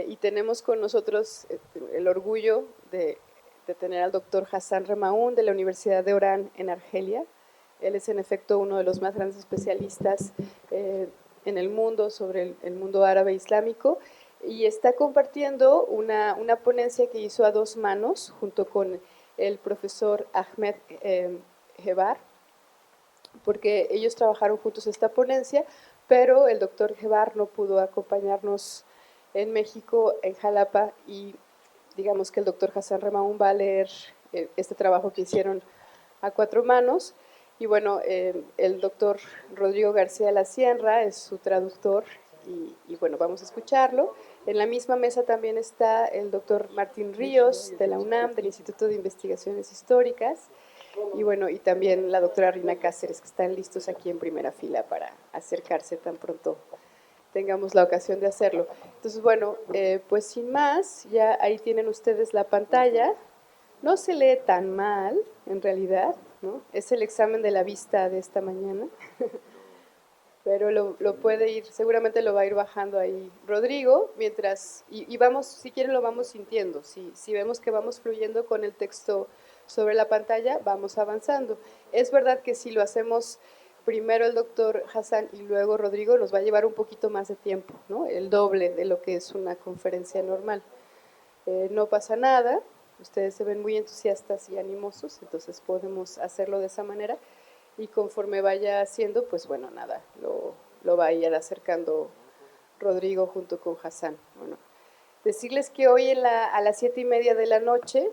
Y tenemos con nosotros el orgullo de tener al doctor Hassan Remaún de la Universidad de Orán en Argelia. Él es en efecto uno de los más grandes especialistas en el mundo sobre el mundo árabe islámico y está compartiendo una ponencia que hizo a dos manos junto con el profesor Ahmed Hebar, porque ellos trabajaron juntos esta ponencia, pero el doctor Hebar no pudo acompañarnos en México, en Jalapa, y digamos que el doctor Hassan Remaún va a leer este trabajo que hicieron a cuatro manos. Y bueno, el doctor Rodrigo García La Sierra es su traductor y bueno, vamos a escucharlo. En la misma mesa también está el doctor Martín Ríos de la UNAM, del Instituto de Investigaciones Históricas, y bueno, y también la doctora Rina Cáceres, que están listos aquí en primera fila para acercarse tan pronto tengamos la ocasión de hacerlo. Entonces, bueno, pues sin más, ya ahí tienen ustedes la pantalla. No se lee tan mal, en realidad, ¿no? Es el examen de la vista de esta mañana, pero lo puede ir, seguramente lo va a ir bajando ahí Rodrigo, mientras, y vamos, si quieren lo vamos sintiendo, si vemos que vamos fluyendo con el texto sobre la pantalla, vamos avanzando. Es verdad que si lo hacemos primero el doctor Hassan y luego Rodrigo, nos va a llevar un poquito más de tiempo, ¿no? El doble de lo que es una conferencia normal. No pasa nada, ustedes se ven muy entusiastas y animosos, entonces podemos hacerlo de esa manera y conforme vaya haciendo, pues bueno, nada, lo va a ir acercando Rodrigo junto con Hassan. Bueno, decirles que hoy a las 7:30 de la noche,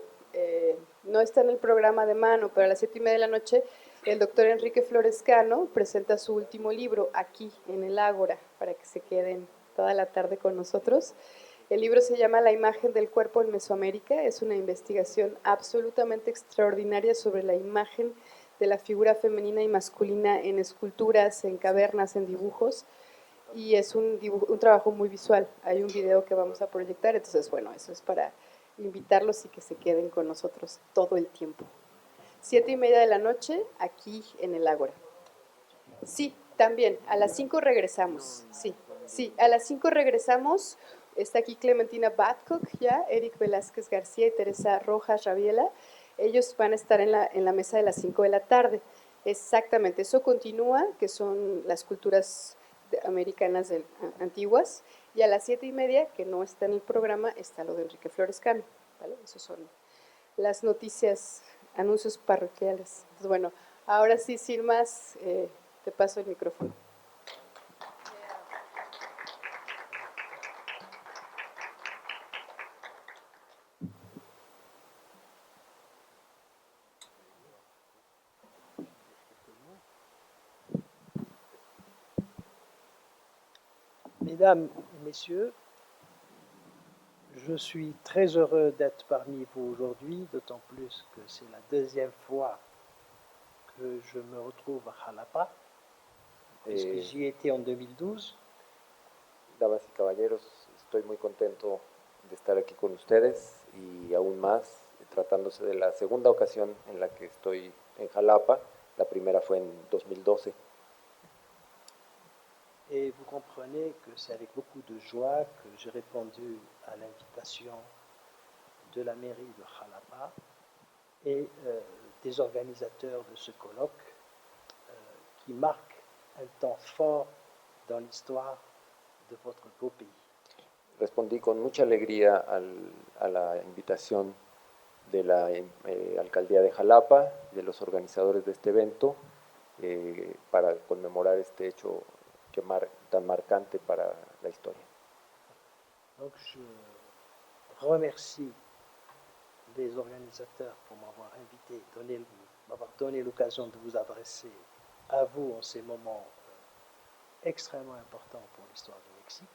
no está en el programa de mano, pero a las 7:30 de la noche, el doctor Enrique Florescano presenta su último libro aquí en el Ágora, para que se queden toda la tarde con nosotros. El libro se llama La imagen del cuerpo en Mesoamérica, es una investigación absolutamente extraordinaria sobre la imagen de la figura femenina y masculina en esculturas, en cavernas, en dibujos, y es un trabajo muy visual. Hay un video que vamos a proyectar, entonces bueno, eso es para invitarlos y que se queden con nosotros todo el tiempo. 7:30 de la noche, aquí en el Ágora. Sí, también, a las 5 regresamos, sí, a las 5 regresamos, está aquí Clementina Badcock ya, Eric Velázquez García y Teresa Rojas Rabiela, ellos van a estar en la mesa de las 5 de la tarde, exactamente, eso continúa, que son las culturas americanas antiguas, y a las 7:30, que no está en el programa, está lo de Enrique Florescano, ¿vale? Esos son las noticias, anuncios parroquiales. Entonces, bueno, ahora sí, sin más, te paso el micrófono. Mesdames et messieurs, je suis très heureux d'être parmi vous aujourd'hui, d'autant plus que c'est la deuxième fois que je me retrouve à Jalapa, puisque j'y étais en 2012. Damas y caballeros, estoy muy contento de estar aquí con ustedes y aún más tratándose de la segunda ocasión en la que estoy en Jalapa. La primera fue en 2012. Et vous comprenez que c'est avec beaucoup de joie que j'ai répondu à l'invitation de la mairie de Jalapa et des organisateurs de ce colloque qui marque un temps fort dans l'histoire de votre beau pays. Respondí con mucha alegría a la invitación de la alcaldía de Jalapa, de los organizadores de este evento, para conmemorar este hecho tan marcante para la historia. Donc je remercie les organisateurs pour m'avoir invité, m'avoir donné l'occasion de vous adresser à vous en ces moments extrêmement importants pour l'histoire du Mexique.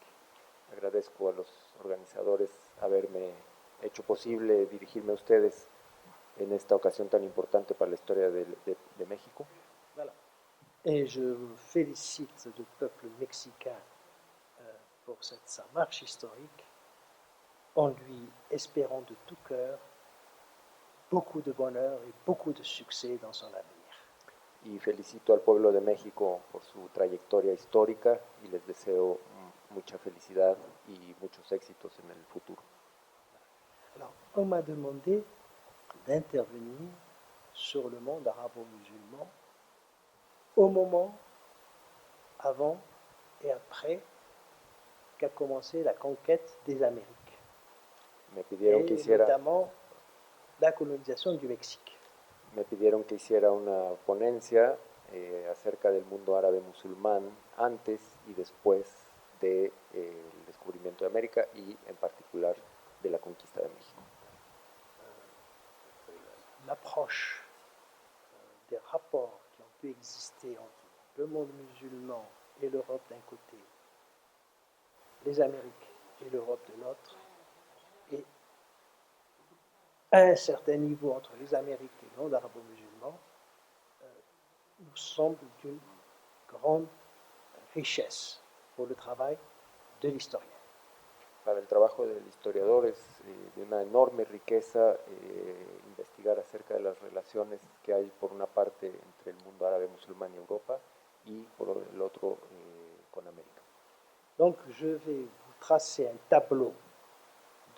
Agradezco a los organizadores haberme hecho posible dirigirme a ustedes en esta ocasión tan importante para la historia de México. Voilà. Et je félicite le peuple mexicain pour sa marche historique, en lui espérant de tout cœur beaucoup de bonheur et beaucoup de succès dans son avenir. Y felicito al pueblo de México por su trayectoria histórica y les deseo mucha felicidad y muchos éxitos en el futuro. Alors, on m'a demandé d'intervenir sur le monde arabo-musulman au moment, avant et après qu'a commencé la conquête des Amériques, Me pidieron que hiciera, notamment la colonisation du Mexique. me pidieron que hiciera una ponencia acerca del mundo árabe musulmán antes y después del descubrimiento de América y en particular de la conquista de México. L'approche des rapports qui ont pu exister entre le monde musulman et l'Europe d'un côté, les Amériques et l'Europe de l'autre, et à un certain niveau entre les Amériques et le monde arabo-musulman, nous semble d'une grande richesse pour le travail de l'historien. Para el trabajo del historiador es de una enorme riqueza investigar acerca de las relaciones que hay por una parte entre el mundo árabe musulmán y Europa y por el otro con América. Donc je vais vous tracer un tableau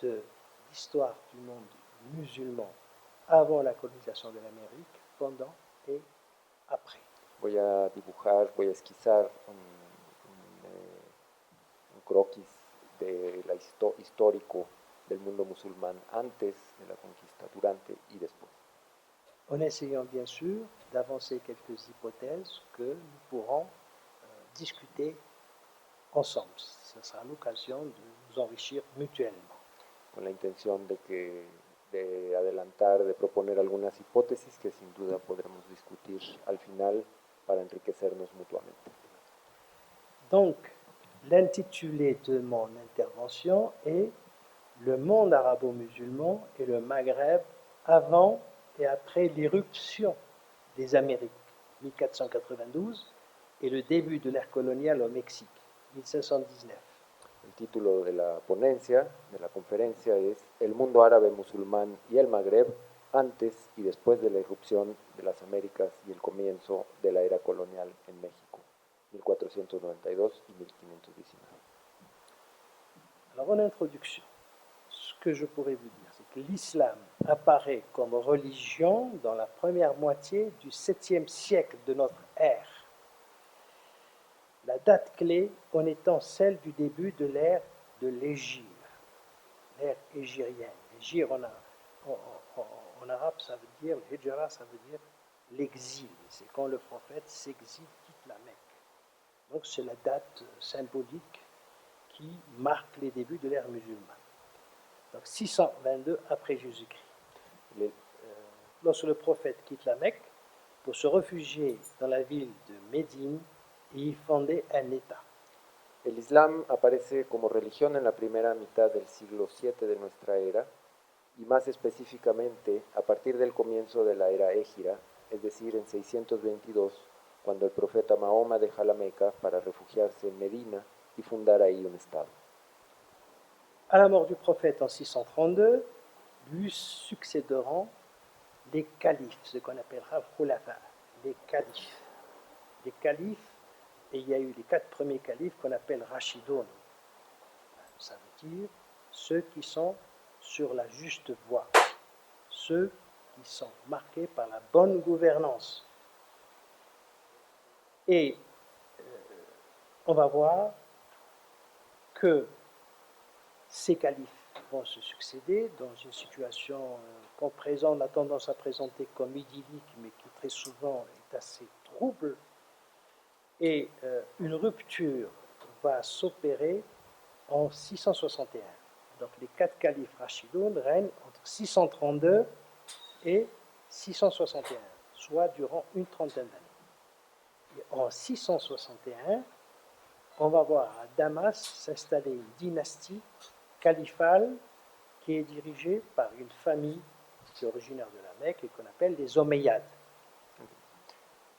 de l'histoire du monde musulman avant la colonisation de l'Amérique, pendant et après. Voy a dibujar, voy a esquizar un croquis de la histórico del mundo musulmán antes de la conquista, durante y después. En essayant bien sûr d'avancer quelques hypothèses que nous pourrons discuter ensemble. Ce sera l'occasion de nous enrichir mutuellement. Con la intención de adelantar, de proponer algunas hipótesis que sin duda podremos discutir al final para enriquecernos mutuamente. Donc, l'intitulé de mon intervention est Le monde arabo-musulman et le Maghreb avant et après l'irruption des Amériques, 1492, et le début de l'ère coloniale au Mexique, 1519. El título de la ponencia, de la conferencia, es El mundo árabe musulmán y el Magreb antes y después de la irrupción de las Américas y el comienzo de la era colonial en México, 1492 y 1519. Alors, en introduction, ce que je pourrais vous dire, c'est que l'islam apparaît comme religion dans la première moitié du 7e siècle de notre ère. La date clé en étant celle du début de l'ère de l'Hégire, l'ère hégirienne. Hégire en arabe, ça veut dire, le hijra, ça veut dire l'exil. C'est quand le prophète s'exile, quitte la Mecque. Donc c'est la date symbolique qui marque les débuts de l'ère musulmane. Donc 622 après Jésus-Christ. Lorsque le prophète quitte la Mecque pour se réfugier dans la ville de Médine y fonder un État. El Islam aparece como religión en la primera mitad del siglo VII de nuestra era y más específicamente a partir del comienzo de la era égira, es decir, en 622, cuando el profeta Mahoma deja la Meca para refugiarse en Medina y fundar ahí un Estado. À la mort du prophète en 632, lui succéderont les califes, ce qu'on appellera khulafa, les califes. Les califes, et il y a eu les 4 premiers califes qu'on appelle Rashidoun. Ça veut dire ceux qui sont sur la juste voie, ceux qui sont marqués par la bonne gouvernance. Et on va voir que ces califes vont se succéder dans une situation qu'on présente, on a tendance à présenter comme idyllique, mais qui très souvent est assez trouble. Et une rupture va s'opérer en 661. Donc les 4 califes Rashidoun règnent entre 632 et 661, soit durant une trentaine d'années. Et en 661, on va voir à Damas s'installer une dynastie califale qui est dirigée par une famille qui est originaire de la Mecque et qu'on appelle les Omeyyades.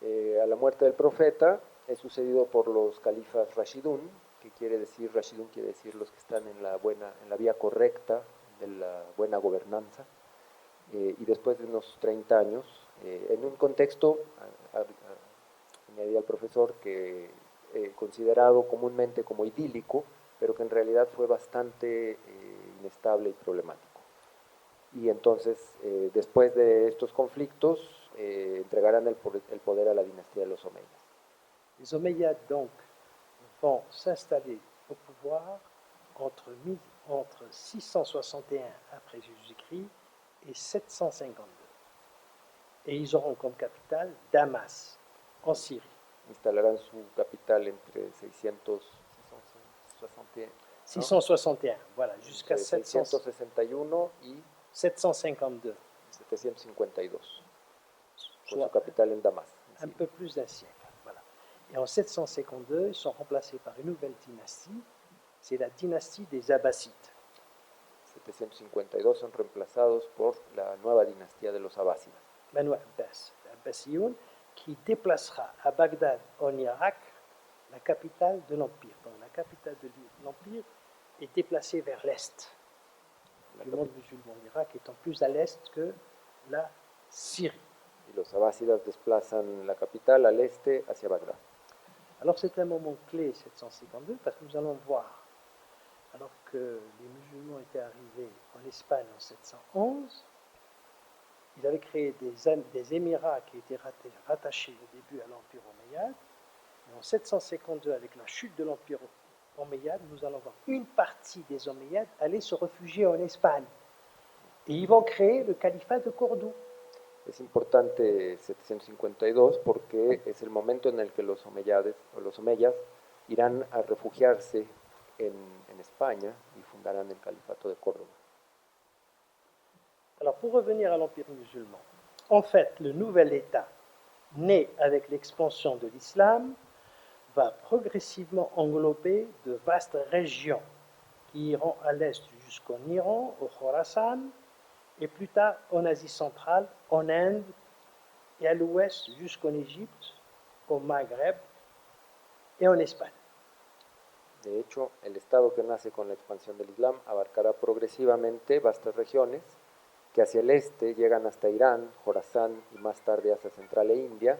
A la muerte del profeta es sucedido por los califas Rashidun, que quiere decir, Rashidun quiere decir los que están en la vía correcta de la buena gobernanza, y después de unos 30 años, en un contexto, añadía el profesor, que considerado comúnmente como idílico, pero que en realidad fue bastante inestable y problemático. Y entonces, después de estos conflictos, entregarán el poder a la dinastía de los Omeyas. Les Omeyyades, donc, vont s'installer au pouvoir entre 661 après Jésus-Christ et 752. Et ils auront comme capitale Damas, en Syrie. Instalarán su capital entre 661, voilà, jusqu'à 661 y 752. 752, con Soit su capital en Damas. un peu plus d'un siècle. Voilà. Et en 752, ils sont remplacés par une nouvelle dynastie, c'est la dynastie des Abbassides. 752 son reemplazados por la nueva dinastía de los Abásidas. Banu Abbas, Abbasiyoun, qui déplacera à Bagdad, en Irak, la capitale de l'Empire. Donc la capitale de l'Empire est déplacée vers l'est du monde musulman. L'Irak étant plus à l'est que la Syrie. Y los Abásidas desplazan la capital al este hacia Bagdad. Alors c'est un moment clé 752 parce que nous allons voir, alors que les musulmans étaient arrivés en Espagne en 711, ils avaient créé des émirats qui étaient rattachés au début à l'Empire omeyyade. Et en 752, avec la chute de l'Empire omeyyade, nous allons voir une partie des Omeyyades aller se réfugier en Espagne. Et ils vont créer le califat de Cordoue. Es importante 752 porque es el momento en el que los omeyas irán a refugiarse en España y fundarán el califato de Córdoba. Alors pour revenir à l'Empire musulman, en fait le nouvel État, né avec l'expansion de l'islam, va progressivement englober de vastes régions qui iront à l'est jusqu'en Iran, au Khorasan, et plus tard en Asie centrale, en Inde, et à l'ouest jusqu'en Égypte, au Maghreb et en Espagne. De hecho, el Estado que nace con la expansión del Islam abarcará progresivamente vastas regiones que hacia el este llegan hasta Irán, Jorazán y más tarde Asia Central e India,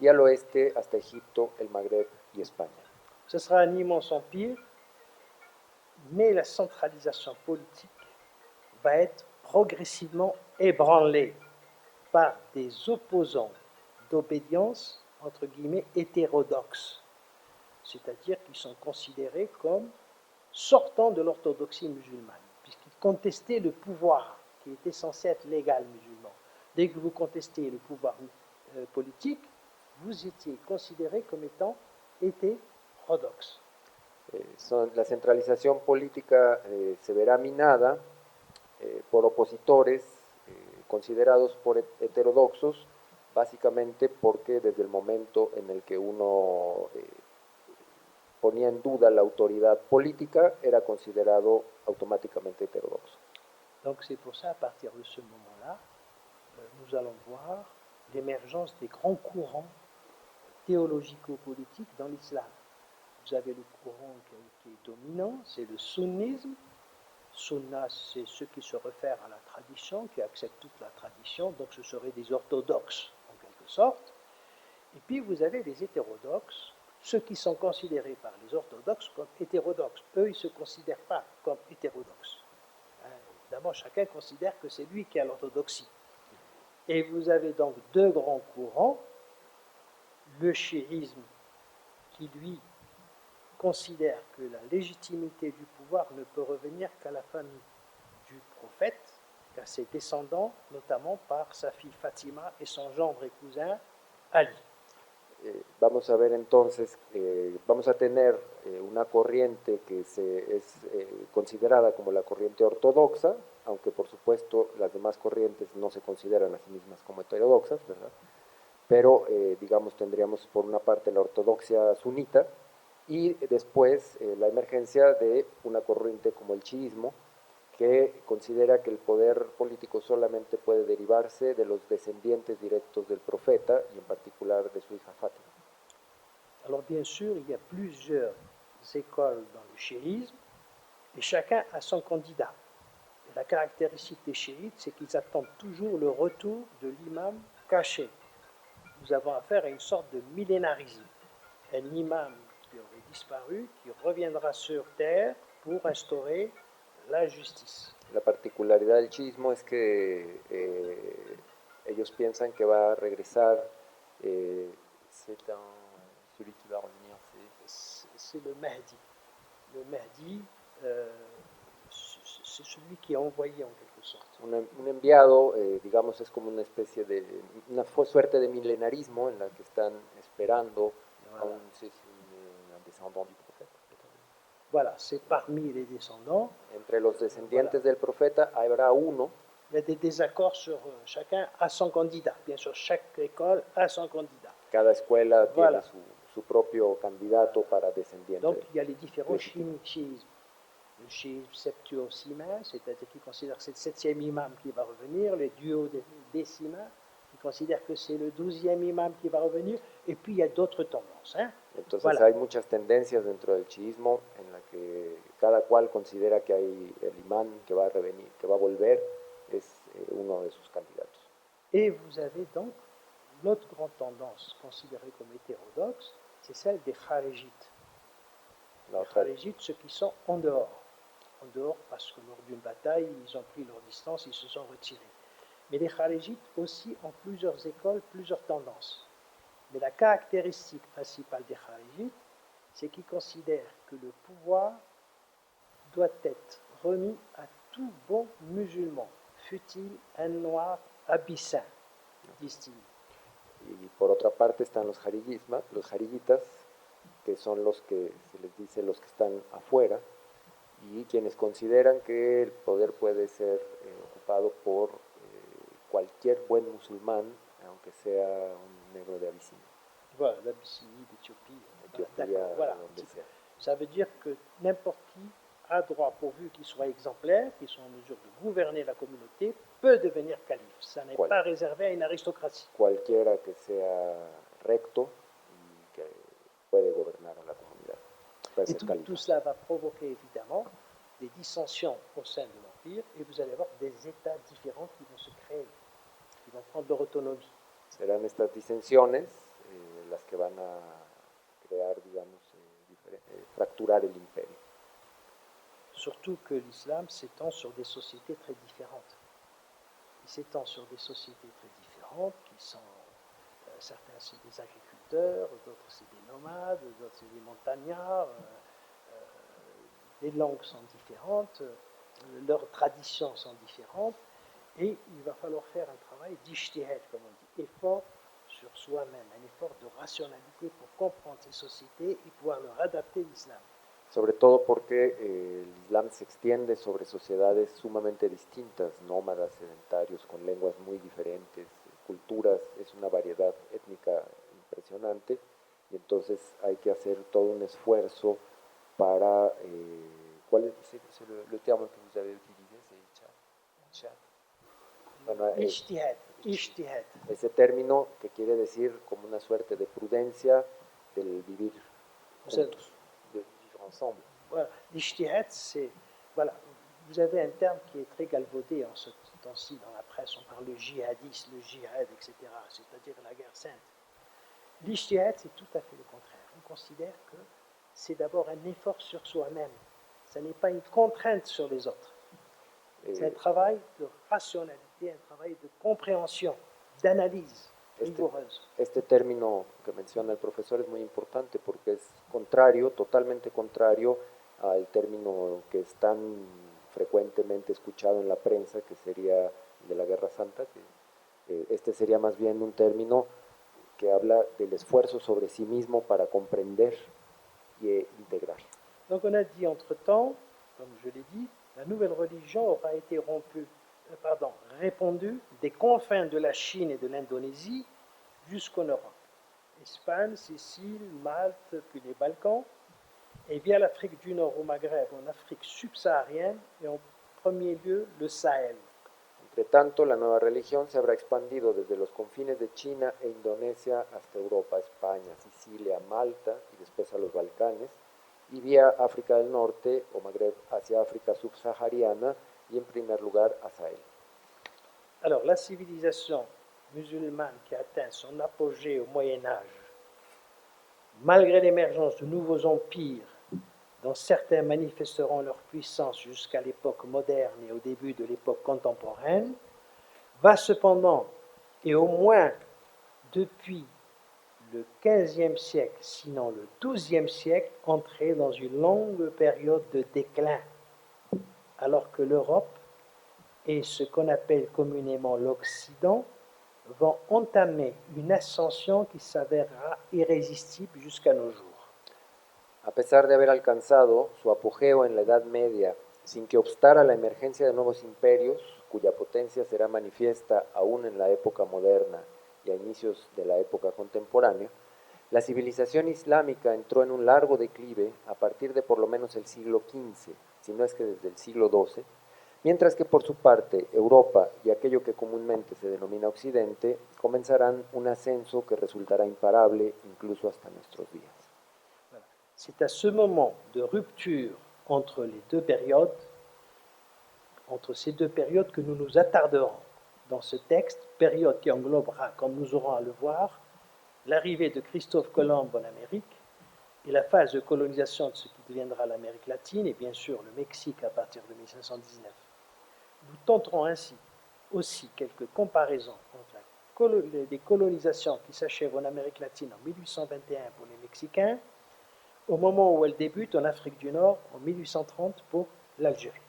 y al oeste hasta Egipto, el Magreb y España. Ce sera un immense empire, mais la centralisation politique va être progressivement ébranlée par des opposants d'obédience, entre guillemets, hétérodoxes, c'est-à-dire qui sont considérés comme sortant de l'orthodoxie musulmane, puisqu'ils contestaient le pouvoir qui était censé être légal musulman. Dès que vous contestez le pouvoir politique, vous étiez considéré comme étant hétérodoxe. La centralización política se verá minada por opositores considerados por heterodoxos, básicamente porque desde el momento en el que uno ponía en duda la autoridad política, era considerado automáticamente heterodoxo. Donc c'est pour ça, à partir de ce moment-là, nous allons voir l'émergence des grands courants théologico-politiques dans l'islam. Vous avez le courant qui est dominant, c'est le sunnisme. Sunna, c'est ceux qui se réfèrent à la tradition, qui acceptent toute la tradition, donc ce seraient des orthodoxes en quelque sorte. Et puis vous avez les hétérodoxes, ceux qui sont considérés par les orthodoxes comme hétérodoxes. Eux, ils ne se considèrent pas comme hétérodoxes. Évidemment, chacun considère que c'est lui qui a l'orthodoxie. Et vous avez donc deux grands courants, le chiisme qui, lui, considère que la légitimité du pouvoir ne peut revenir qu'à la famille du prophète, qu'à ses descendants, notamment par sa fille Fatima et son gendre et cousin Ali. Vamos a ver entonces, vamos a tener una corriente que es considerada como la corriente ortodoxa, aunque por supuesto las demás corrientes no se consideran a sí mismas como heterodoxas, ¿verdad? Pero digamos tendríamos por una parte la ortodoxia sunita y después la emergencia de una corriente como el chiismo, que considera que el poder político solamente puede derivarse de los descendientes directos del profeta y en particular de su hija Fátima. Alors bien sûr, il y a plusieurs écoles dans le chiisme et chacun a son candidat. Et la caractéristique des chiites, c'est qu'ils attendent toujours le retour de l'imam caché. Nous avons affaire à une sorte de millénarisme. Un imam qui aurait disparu, qui reviendra sur terre pour instaurer la justice. La particularidad del chiismo es que ellos piensan que va a regresar, c'est celui qui va revenir, C'est le Mahdi. Le Mahdi, c'est celui qui est envoyé en quelque sorte. un enviado, digamos, es como una especie de, una suerte de milenarismo en la que están esperando a un descendant du profeta. Voilà, c'est parmi les descendants. Entre los descendientes del profeta habrá uno. Il y a des désaccords sur chacun a son candidat. Bien sûr, chaque école a son candidat. Cada escuela Voilà. tiene su propio candidato para descendiente. Donc, il y a les différents légitime. chiismes. Le chiisme septuosimain, c'est-à-dire qui considère que c'est le 7e imam qui va revenir, les duodécimains, qui considèrent que c'est le 12e imam qui va revenir, et puis il y a d'autres tendances. Hein. Entonces Voilà. hay muchas tendencias dentro del chiismo en la que cada cual considera que hay el imán que va a revenir, que va a volver, es uno de sus candidatos. Et vous avez donc l'autre grande tendance considérée comme hétérodoxe, c'est celle des kharijites. Les kharijites, ceux qui sont en dehors. En dehors parce que lors d'une bataille, ils ont pris leur distance, ils se sont retirés. Mais les kharijites aussi ont plusieurs écoles, plusieurs tendances. Mais la caractéristique principale des kharijites, c'est qu'ils considèrent que le pouvoir doit être remis à tout bon musulman, fût-il un noir abyssin, disent-ils. Y por otra parte están los jariyitas, que son los que se les dice los que están afuera, y quienes consideran que el poder puede ser ocupado por cualquier buen musulmán, aunque sea un negro de Abisinia. Voilà, l'Abyssinie, l'Éthiopie. Voilà. Ça veut dire que n'importe qui a droit, pourvu qu'il soit exemplaire, qu'il soit en mesure de gouverner la communauté, peut devenir calife. Ça n'est pas réservé à une aristocratie. Cualquiera que sea recto y que puede gobernar a la comunidad. Et tout cela va provoquer évidemment des dissensions au sein de l'Empire, et vous allez avoir des États différents qui vont se créer, qui vont prendre leur autonomie. Serán estas disensiones las que van a crear, digamos, fracturar el imperio. Surtout que l'islam s'étend sur des sociétés très différentes. Il s'étend sur des sociétés très différentes qui sont, certains c'est des agriculteurs, d'autres c'est des nomades, d'autres c'est des montagnards, les langues sont différentes, leurs traditions sont différentes, et il va falloir faire un travail d'ijtihad, comme on dit, effort sur soi-même, un effort de rationalité pour comprendre ces sociétés et pouvoir leur adapter l'islam. Sobre todo porque el Islam se extiende sobre sociedades sumamente distintas, nómadas, sedentarios, con lenguas muy diferentes, culturas, es una variedad étnica impresionante, y entonces hay que hacer todo un esfuerzo para... ¿Cuál es le terme que vous avez utilisé? C'est bueno, Ijtihad. Ese término que quiere decir como una suerte de prudencia del vivir juntos, de vivre ensemble. Voilà. L'ijtihad, c'est... Voilà. Vous avez un terme qui est très galvaudé en ce temps-ci dans la presse. On parle de djihadisme, le djihad, etc. C'est-à-dire la guerre sainte. L'ijtihad, c'est tout à fait le contraire. On considère que c'est d'abord un effort sur soi-même. Ce n'est pas une contrainte sur les autres. C'est un travail de rationalité, un travail de compréhension, d'analyse rigoureuse. Este término que menciona el profesor es muy importante porque es contrario, totalmente contrario al término que es tan frecuentemente escuchado en la prensa, que sería de la Guerra Santa, que este sería más bien un término que habla del esfuerzo sobre sí mismo para comprender y integrar. Donc on a dit entre-temps, comme je l'ai dit, la nouvelle religion aura été répandue des confins de la Chine et de l'Indonésie jusqu'en Europe. Espagne, Sicile, Malte, puis les Balkans, et via l'Afrique du Nord au Maghreb, en Afrique subsaharienne, et en premier lieu le Sahel. Entre tanto, la nueva religión se habrá expandido desde los confines de China e Indonesia hasta Europa, España, Sicilia, Malta y después a los Balcanes, y vía África del Norte o Magreb hacia África subsahariana y en primer lugar a Sahel. Alors, la civilisation musulmane qui a atteint son apogée au Moyen Âge malgré l'émergence de nouveaux empires dont certains manifesteront leur puissance jusqu'à l'époque moderne et au début de l'époque contemporaine, va cependant, et au moins depuis le XVe siècle, sinon le XIIe siècle, entrer dans une longue période de déclin, alors que l'Europe et ce qu'on appelle communément l'Occident vont entamer une ascensión qui s'avérera irrésistible jusqu'à nos jours. A pesar de haber alcanzado su apogeo en la Edad Media sin que obstara la emergencia de nuevos imperios, cuya potencia será manifiesta aún en la época moderna y a inicios de la época contemporánea, la civilización islámica entró en un largo declive a partir de por lo menos el siglo XV, si no es que desde el siglo XII, mientras que por su parte Europa y aquello que comúnmente se denomina Occidente comenzarán un ascenso que resultará imparable incluso hasta nuestros días. C'est à ce moment de rupture entre les deux périodes, entre ces deux périodes, que nous nous attarderons dans ce texte, période qui englobera, comme nous aurons à le voir, l'arrivée de Christophe Colomb en Amérique et la phase de colonisation de ce qui deviendra l'Amérique latine et bien sûr le Mexique à partir de 1519. Nous tenterons ainsi aussi quelques comparaisons entre les colonisations qui s'achèvent en Amérique latine en 1821 pour les Mexicains, au moment où elle débute en Afrique du Nord en 1830 pour l'Algérie.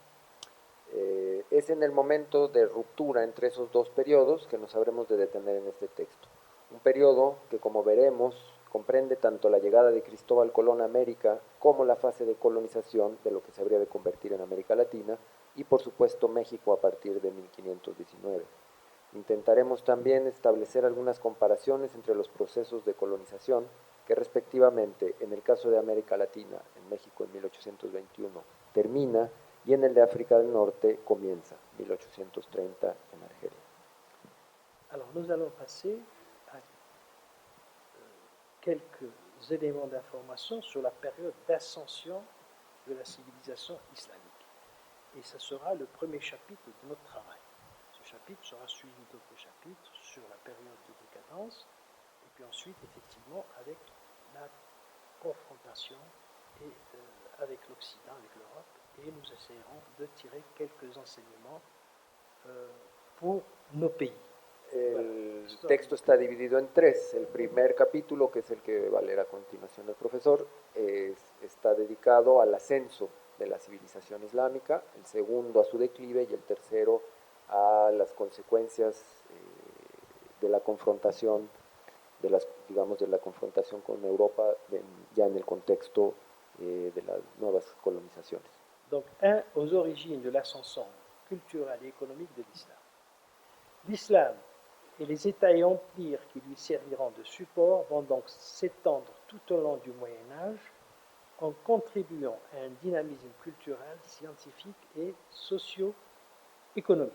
Es en el momento de ruptura entre esos dos periodos que nos habremos de detener en este texto. Un periodo que, como veremos, comprende tanto la llegada de Cristóbal Colón a América como la fase de colonización de lo que se habría de convertir en América Latina y, por supuesto, México a partir de 1519. Intentaremos también establecer algunas comparaciones entre los procesos de colonización que respectivamente en el caso de América Latina, en México en 1821, termina y en el de África del Norte comienza, 1830 en Argelia. Alors nous allons passer à quelques éléments d'information sur la période d'ascension de la civilisation islamique. Et ce sera le premier chapitre de notre travail. Ce chapitre sera suivi d'autres chapitres sur la période de décadence, et puis ensuite, effectivement, avec la confrontation et, avec l'Occident, avec l'Europe, et nous essayerons de tirer quelques enseignements pour nos pays. El texto está dividido en tres. El primer capítulo, que es el que va a leer a continuación el profesor, está dedicado al ascenso de la civilización islámica, el segundo a su declive y el tercero a las consecuencias de la confrontación, de la confrontación con Europa ya en el contexto de las nuevas colonizaciones. Donc, un, aux origines de l'ascension culturelle et économique de l'islam. L'islam et les États et empires qui lui serviront de support vont donc s'étendre tout au long du Moyen Âge en contribuant à un dynamisme culturel, scientifique et socio-économique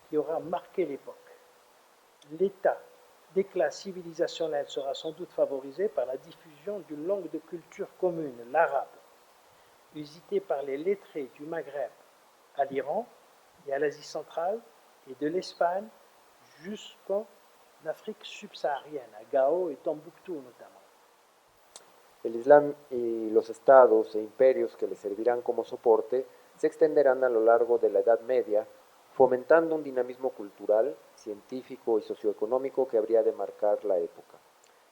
qui aura marqué l'époque. L'état d'éclat civilisationnel sera sans doute favorisé par la diffusion d'une langue de culture commune, l'arabe, usité par les lettrés du Maghreb à l'Iran et à l'Asie centrale et de l'Espagne jusqu'en Afrique subsaharienne, à Gao et Tombouctou notamment. El Islam y los estados e imperios que le servirán como soporte se extenderán a lo largo de la Edad Media, fomentando un dinamismo cultural, científico y socioeconómico que habría de marcar la época.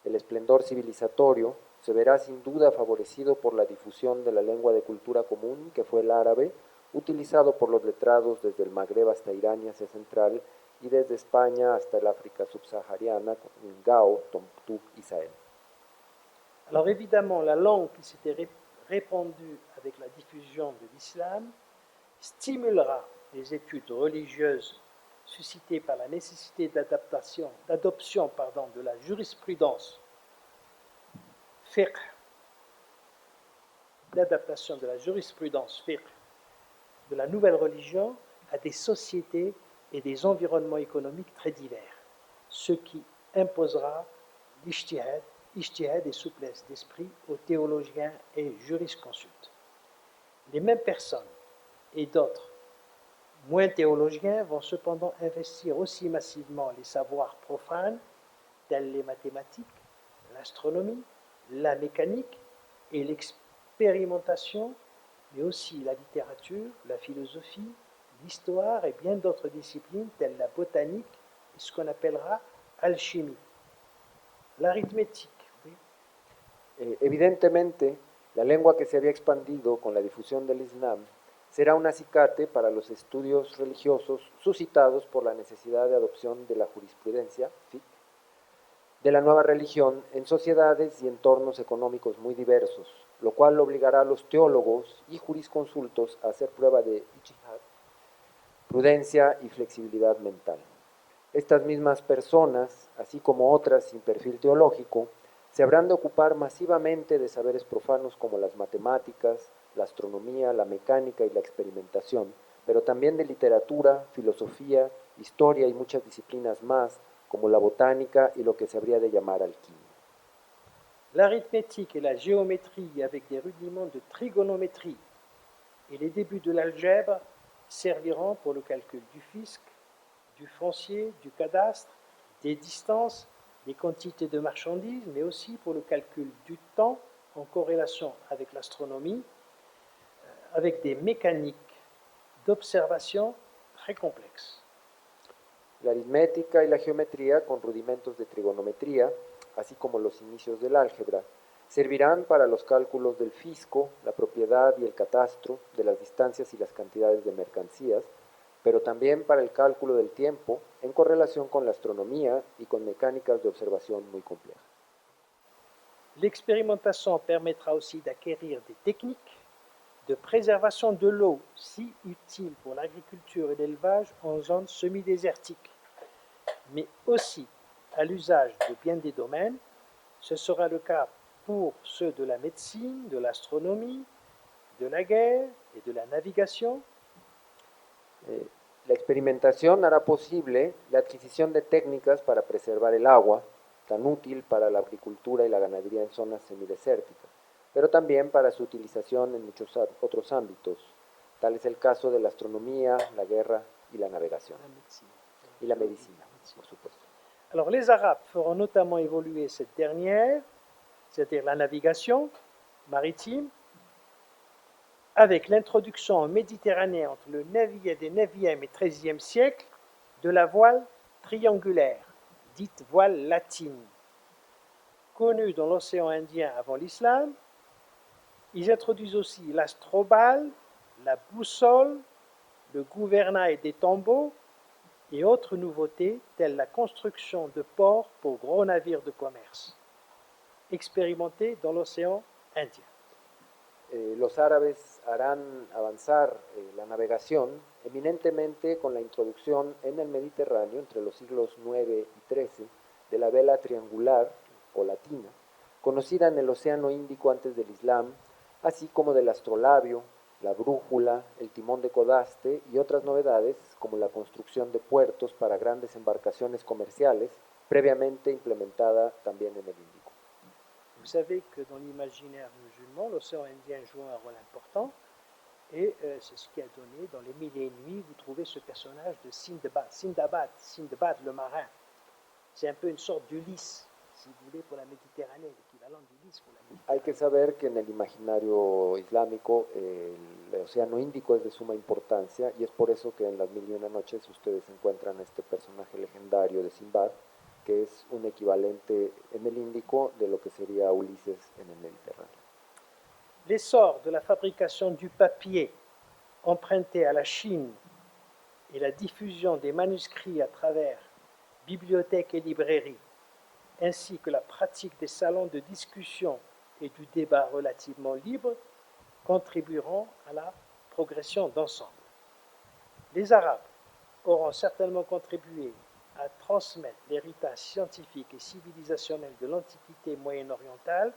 El esplendor civilizatorio se verá sin duda favorecido por la difusión de la lengua de cultura común, que fue el árabe, utilizado por los letrados desde el Magreb hasta Irán y Asia Central, y desde España hasta el África subsahariana, en Gao, Tombuctú y Sahel. Alors évidemment, la langue qui s'était répandue avec la diffusion de l'islam stimulera les études religieuses suscitées par la nécessité d'adoption de la jurisprudence fiqh, l'adaptation de la jurisprudence fiqh de la nouvelle religion à des sociétés et des environnements économiques très divers, ce qui imposera l'ijtihad et souplesse d'esprit aux théologiens et jurisconsultes. Les mêmes personnes et d'autres moins théologiens vont cependant investir aussi massivement les savoirs profanes tels les mathématiques, l'astronomie, la mécanique et l'expérimentation, mais aussi la littérature, la philosophie, l'histoire et bien d'autres disciplines telles la botanique et ce qu'on appellera alchimie. L'arithmétique. ¿Sí? Evidentemente, la lengua que se había expandido con la difusión del Islam será un acicate para los estudios religiosos suscitados por la necesidad de adopción de la jurisprudencia, fiqh, de la nueva religión en sociedades y entornos económicos muy diversos, lo cual obligará a los teólogos y jurisconsultos a hacer prueba de ijtihad, prudencia y flexibilidad mental. Estas mismas personas, así como otras sin perfil teológico, se habrán de ocupar masivamente de saberes profanos como las matemáticas, la astronomía, la mecánica y la experimentación, pero también de literatura, filosofía, historia y muchas disciplinas más, como la botánica y lo que se habría de llamar alquimia. L'arithmétique et la géométrie avec des rudiments de trigonométrie et les débuts de l'algèbre serviront pour le calcul du fisc, du foncier, du cadastre, des distances, des quantités de marchandises, mais aussi pour le calcul du temps en corrélation avec l'astronomie, avec des mécaniques d'observation très complexes. La aritmética y la geometría, con rudimentos de trigonometría, así como los inicios del álgebra, servirán para los cálculos del fisco, la propiedad y el catastro, de las distancias y las cantidades de mercancías, pero también para el cálculo del tiempo, en correlación con la astronomía y con mecánicas de observación muy complejas. L'expérimentation permettra aussi d'acquérir des techniques de préservation de l'eau si utiles pour l'agriculture et l'élevage en zones semi-désertiques, mais aussi à l'usage de bien des domaines. Ce sera le cas pour ceux de la médecine, de l'astronomie, de la guerre et de la navigation. La experimentación hará posible la adquisición de técnicas para preservar el agua, tan útil para la agricultura y la ganadería en zonas semidesérticas, pero también para su utilización en muchos otros ámbitos. Tal es el caso de la astronomía, la guerra y la navegación. Y la medicina, por supuesto. Alors les Arabes feront notamment évoluer cette dernière, c'est-à-dire la navigation maritime, avec l'introduction en Méditerranée entre le 9e et 13e siècle de la voile triangulaire, dite voile latine. Connue dans l'océan Indien avant l'islam, ils introduisent aussi l'astrobal, la boussole, le gouvernail des tombeaux et autres nouveautés telles la construction de ports pour gros navires de commerce, expérimentés dans l'océan Indien. Los árabes harán avanzar la navegación eminentemente con la introducción en el Mediterráneo entre los siglos IX y XIII de la vela triangular o latina, conocida en el Océano Índico antes del Islam, así como del astrolabio, la brújula, el timón de codaste y otras novedades como la construcción de puertos para grandes embarcaciones comerciales, previamente implementada también en el Índico. Vous savez que dans l'imaginaire musulman, l'océan Indien joue un rôle important et c'est ce qui a donné, dans les Mille et une nuits, vous trouvez ce personnage de Sindbad le marin. C'est un peu une sorte d'Ulysse, si vous voulez, pour la Méditerranée, l'équivalent d'Ulysse pour la Méditerranée. Hay que saber que en el imaginario islámico el Océano Índico es de suma importancia y es por eso que en las Mil y Una Noches ustedes encuentran a este personaje legendario de Sinbad, que es un equivalente en el Índico de lo que sería Ulises en el Mediterráneo. L'essor de la fabrication du papier emprunté à la Chine et la diffusion des manuscrits à travers bibliothèques et librairies, ainsi que la pratique des salons de discussion et du débat relativement libre, contribueront à la progression d'ensemble. Les Arabes auront certainement contribué à transmettre l'héritage scientifique et civilisationnel de l'Antiquité moyen-orientale,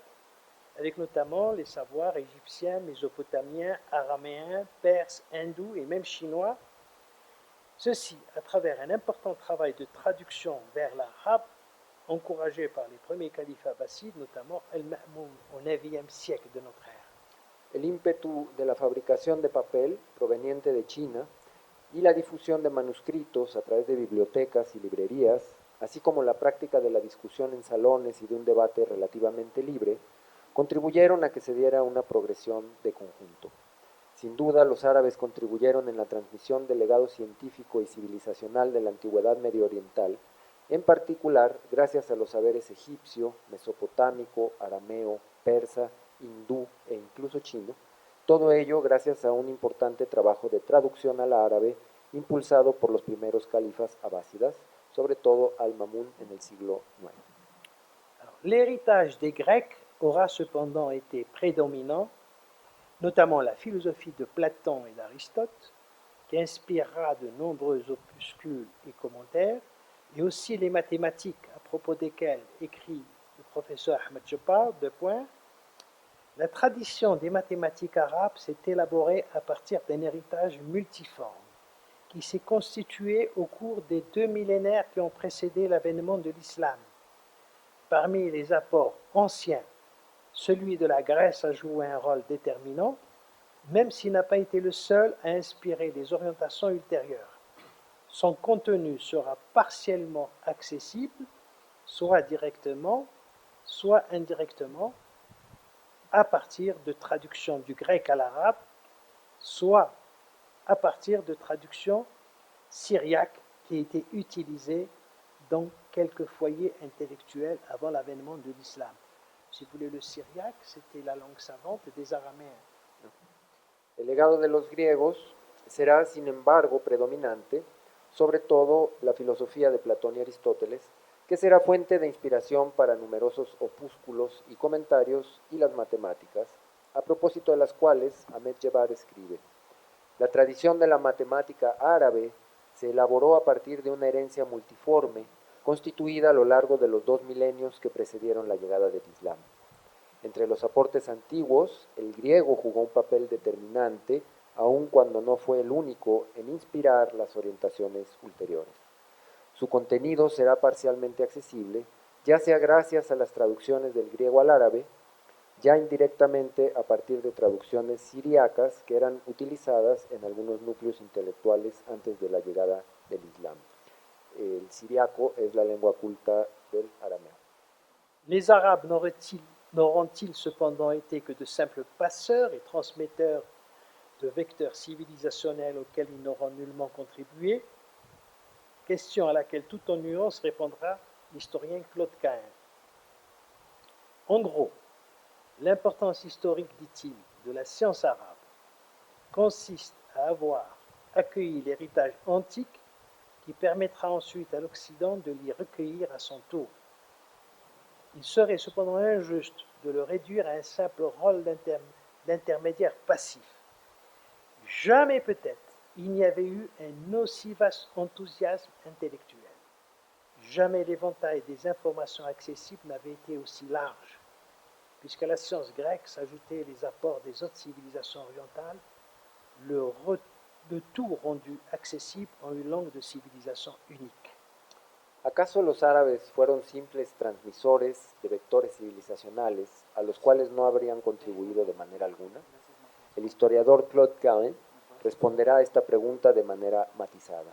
avec notamment les savoirs égyptiens, mésopotamiens, araméens, perses, hindous et même chinois, ceci à travers un important travail de traduction vers l'arabe, encouragé par les premiers califes abbassides, notamment Al-Ma'moun au IXe siècle de notre ère. El ímpetu de la fabricación de papel proveniente de China y la difusión de manuscritos a través de bibliotecas y librerías, así como la práctica de la discusión en salones y de un debate relativamente libre, contribuyeron a que se diera una progresión de conjunto. Sin duda, los árabes contribuyeron en la transmisión del legado científico y civilizacional de la antigüedad mediooriental, en particular gracias a los saberes egipcio, mesopotámico, arameo, persa, hindú e incluso chino, todo ello gracias a un importante trabajo de traducción al árabe impulsado por los primeros califas abásidas, sobre todo Al-Mamun en el siglo IX. L'héritage des Grecs aura cependant été prédominant, notamment la philosophie de Platon et d'Aristote, qui inspirera de nombreux opuscules et commentaires, et aussi les mathématiques, à propos desquelles écrit le professeur Ahmed Chopard, deux points. La tradition des mathématiques arabes s'est élaborée à partir d'un héritage multiforme, qui s'est constitué au cours des 2 millénaires qui ont précédé l'avènement de l'islam. Parmi les apports anciens, celui de la Grèce a joué un rôle déterminant, même s'il n'a pas été le seul à inspirer les orientations ultérieures. Son contenu sera partiellement accessible, soit directement, soit indirectement, à partir de traductions du grec à l'arabe, soit à partir de traductions syriaques qui étaient utilisées dans quelques foyers intellectuels avant l'avènement de l'islam. Si vous voulez, le syriaque, c'était la langue savante des Araméens. El legado de los griegos será, sin embargo, predominante, sobre todo la filosofía de Platón y Aristóteles, que será fuente de inspiración para numerosos opúsculos y comentarios, y las matemáticas, a propósito de las cuales Ahmed Jebar escribe: la tradición de la matemática árabe se elaboró a partir de una herencia multiforme, constituida a lo largo de los 2 milenios que precedieron la llegada del Islam. Entre los aportes antiguos, el griego jugó un papel determinante, aun cuando no fue el único en inspirar las orientaciones ulteriores. Su contenido será parcialmente accesible, ya sea gracias a las traducciones del griego al árabe, ya indirectamente a partir de traducciones siriacas que eran utilizadas en algunos núcleos intelectuales antes de la llegada del Islam. El siriaco es la lengua culta del arameo. Les Arabes n'auront-ils cependant été que de simples passeurs et transmetteurs de vecteurs civilisationnels auxquels ils n'auront nullement contribué? Question à laquelle tout en nuance répondra l'historien Claude Cahen. En gros, l'importance historique, dit-il, de la science arabe consiste à avoir accueilli l'héritage antique qui permettra ensuite à l'Occident de l'y recueillir à son tour. Il serait cependant injuste de le réduire à un simple rôle d'intermédiaire passif. Jamais peut-être il n'y avait eu un aussi vaste enthousiasme intellectuel. Jamais l'éventail des informations accessibles n'avait été aussi large, puisqu'à la science grecque s'ajoutaient les apports des autres civilisations orientales, le tout rendu accesible en une langue de civilisation unique. ¿Acaso los árabes fueron simples transmisores de vectores civilizacionales a los cuales no habrían contribuido de manera alguna? El historiador Claude Cahen responderá a esta pregunta de manera matizada.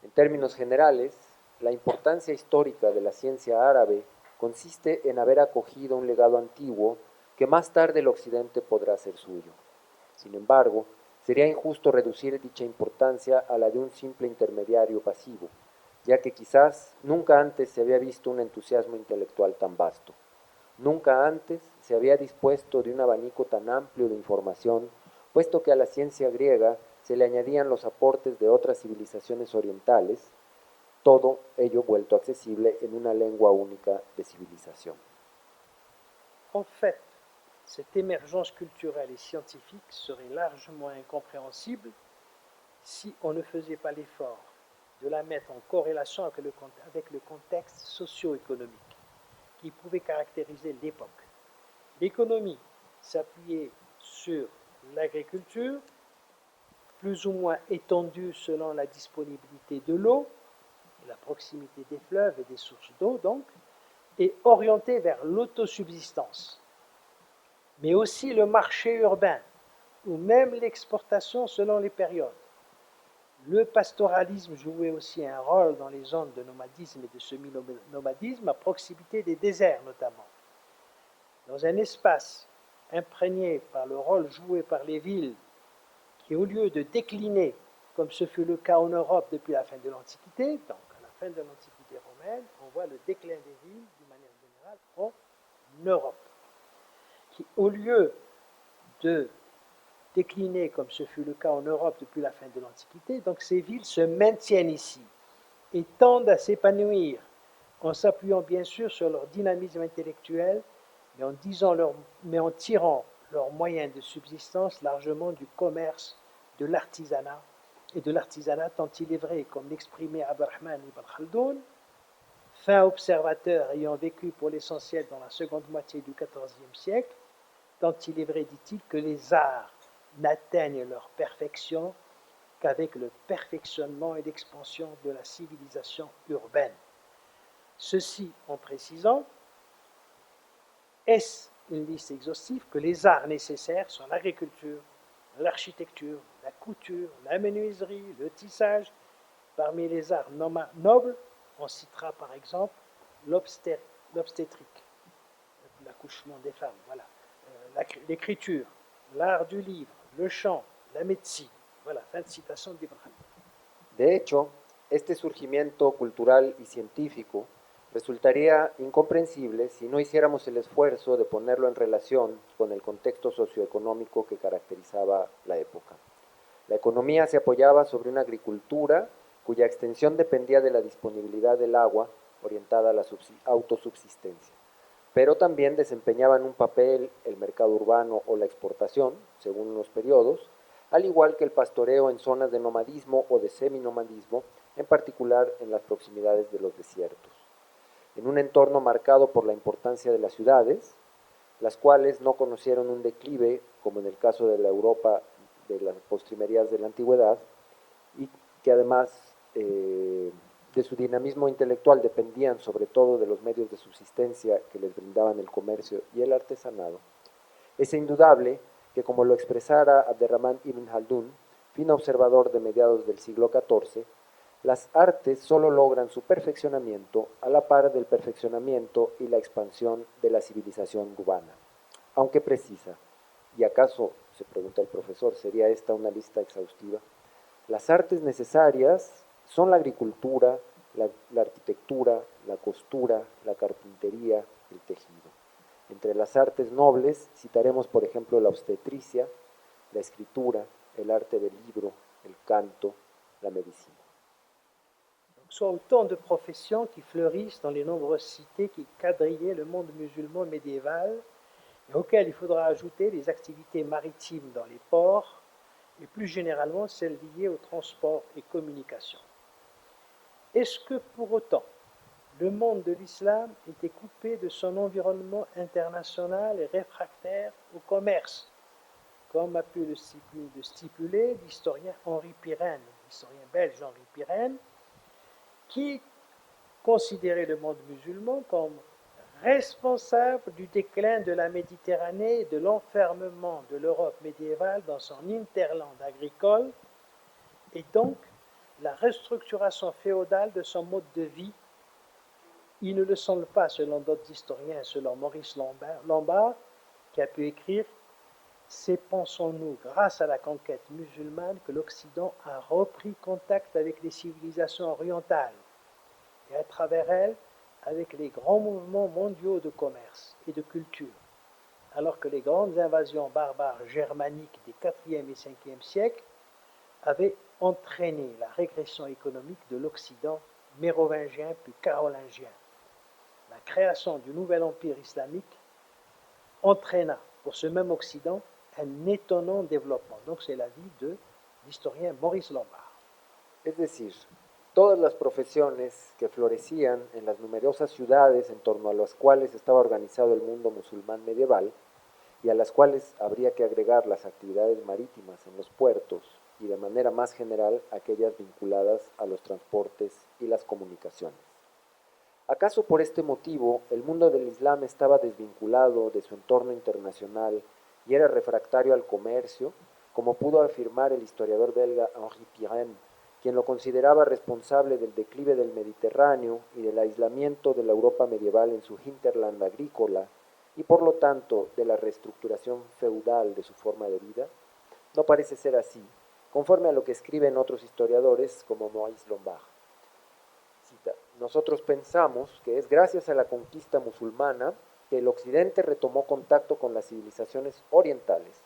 En términos generales, la importancia histórica de la ciencia árabe consiste en haber acogido un legado antiguo que más tarde el Occidente podrá hacer suyo. Sin embargo, sería injusto reducir dicha importancia a la de un simple intermediario pasivo, ya que quizás nunca antes se había visto un entusiasmo intelectual tan vasto. Nunca antes se había dispuesto de un abanico tan amplio de información, puesto que a la ciencia griega se le añadían los aportes de otras civilizaciones orientales, todo ello vuelto accesible en una lengua única de civilización. En fait, cette émergence culturelle et scientifique serait largement incompréhensible si on ne faisait pas l'effort de la mettre en corrélation avec le contexte socio-économique qui pouvait caractériser l'époque. L'économie s'appuyait sur l'agriculture, plus ou moins étendue selon la disponibilité de l'eau, et la proximité des fleuves et des sources d'eau donc, et orientée vers l'autosubsistance, mais aussi le marché urbain, ou même l'exportation selon les périodes. Le pastoralisme jouait aussi un rôle dans les zones de nomadisme et de semi-nomadisme à proximité des déserts notamment. dans un espace imprégné par le rôle joué par les villes, qui au lieu de décliner, comme ce fut le cas en Europe depuis la fin de l'Antiquité, donc à la fin de l'Antiquité romaine, on voit le déclin des villes d'une manière générale en Europe, qui au lieu de décliner comme ce fut le cas en Europe depuis la fin de l'Antiquité, donc ces villes se maintiennent ici et tendent à s'épanouir en s'appuyant bien sûr sur leur dynamisme intellectuel, mais en tirant leurs moyens de subsistance largement du commerce, de l'artisanat, et de l'artisanat tant il est vrai, comme l'exprimait Abdurrahman ibn Khaldoun, fin observateur ayant vécu pour l'essentiel dans la seconde moitié du XIVe siècle, tant il est vrai, dit-il, que les arts n'atteignent leur perfection qu'avec le perfectionnement et l'expansion de la civilisation urbaine. Ceci en précisant, est-ce une liste exhaustive que les arts nécessaires sont l'agriculture, l'architecture, la couture, la menuiserie, le tissage. Parmi les arts nobles, on citera par exemple l'obstétrique, l'accouchement des femmes, voilà, l'écriture, l'art du livre, le chant, la médecine. Voilà, fin de citation d'Ibn Khaldun. De hecho, este surgimiento cultural y científico resultaría incomprensible si no hiciéramos el esfuerzo de ponerlo en relación con el contexto socioeconómico que caracterizaba la época. La economía se apoyaba sobre una agricultura cuya extensión dependía de la disponibilidad del agua orientada a la autosubsistencia, pero también desempeñaban un papel el mercado urbano o la exportación, según los periodos, al igual que el pastoreo en zonas de nomadismo o de seminomadismo, en particular en las proximidades de los desiertos. En un entorno marcado por la importancia de las ciudades, las cuales no conocieron un declive, como en el caso de la Europa de las postrimerías de la antigüedad, y que además de su dinamismo intelectual dependían sobre todo de los medios de subsistencia que les brindaban el comercio y el artesanado, es indudable que, como lo expresara Abderrahman ibn Khaldun, fino observador de mediados del siglo XIV, las artes solo logran su perfeccionamiento a la par del perfeccionamiento y la expansión de la civilización urbana, aunque precisa. ¿Y acaso, se pregunta el profesor, sería esta una lista exhaustiva? Las artes necesarias son la agricultura, la arquitectura, la costura, la carpintería, el tejido. Entre las artes nobles citaremos, por ejemplo, la obstetricia, la escritura, el arte del libro, el canto, la médecine. Donc, sont autant de professions qui fleurissent dans les nombreuses cités qui quadrillaient le monde musulman médiéval et auxquelles il faudra ajouter les activités maritimes dans les ports et plus généralement celles liées au transport et communication. Est-ce que pour autant le monde de l'islam était coupé de son environnement international et réfractaire au commerce, comme a pu le stipuler l'historien Henri Pirenne, l'historien belge Henri Pirenne, qui considérait le monde musulman comme responsable du déclin de la Méditerranée et de l'enfermement de l'Europe médiévale dans son hinterland agricole, et donc la restructuration féodale de son mode de vie. Il ne le semble pas, selon d'autres historiens, selon Maurice Lombard, qui a pu écrire « C'est, pensons-nous, grâce à la conquête musulmane que l'Occident a repris contact avec les civilisations orientales et à travers elles avec les grands mouvements mondiaux de commerce et de culture, alors que les grandes invasions barbares germaniques des 4e et 5e siècles avaient entraîné la régression économique de l'Occident mérovingien puis carolingien. La création du nouvel empire islamique entraîna pour ce même Occident un étonnant développement. Donc c'est l'avis de l'historien Maurice Lombard. Es decir, todas las profesiones que florecían en las numerosas ciudades en torno a las cuales estaba organizado el mundo musulmán medieval y a las cuales habría que agregar las actividades marítimas en los puertos y de manera más general aquellas vinculadas a los transportes y las comunicaciones. ¿Acaso por este motivo el mundo del Islam estaba desvinculado de su entorno internacional y era refractario al comercio, como pudo afirmar el historiador belga Henri Pirenne, quien lo consideraba responsable del declive del Mediterráneo y del aislamiento de la Europa medieval en su hinterland agrícola, y por lo tanto de la reestructuración feudal de su forma de vida? No parece ser así, conforme a lo que escriben otros historiadores como Moïse Lombard. Cita: nosotros pensamos que es gracias a la conquista musulmana que el Occidente retomó contacto con las civilizaciones orientales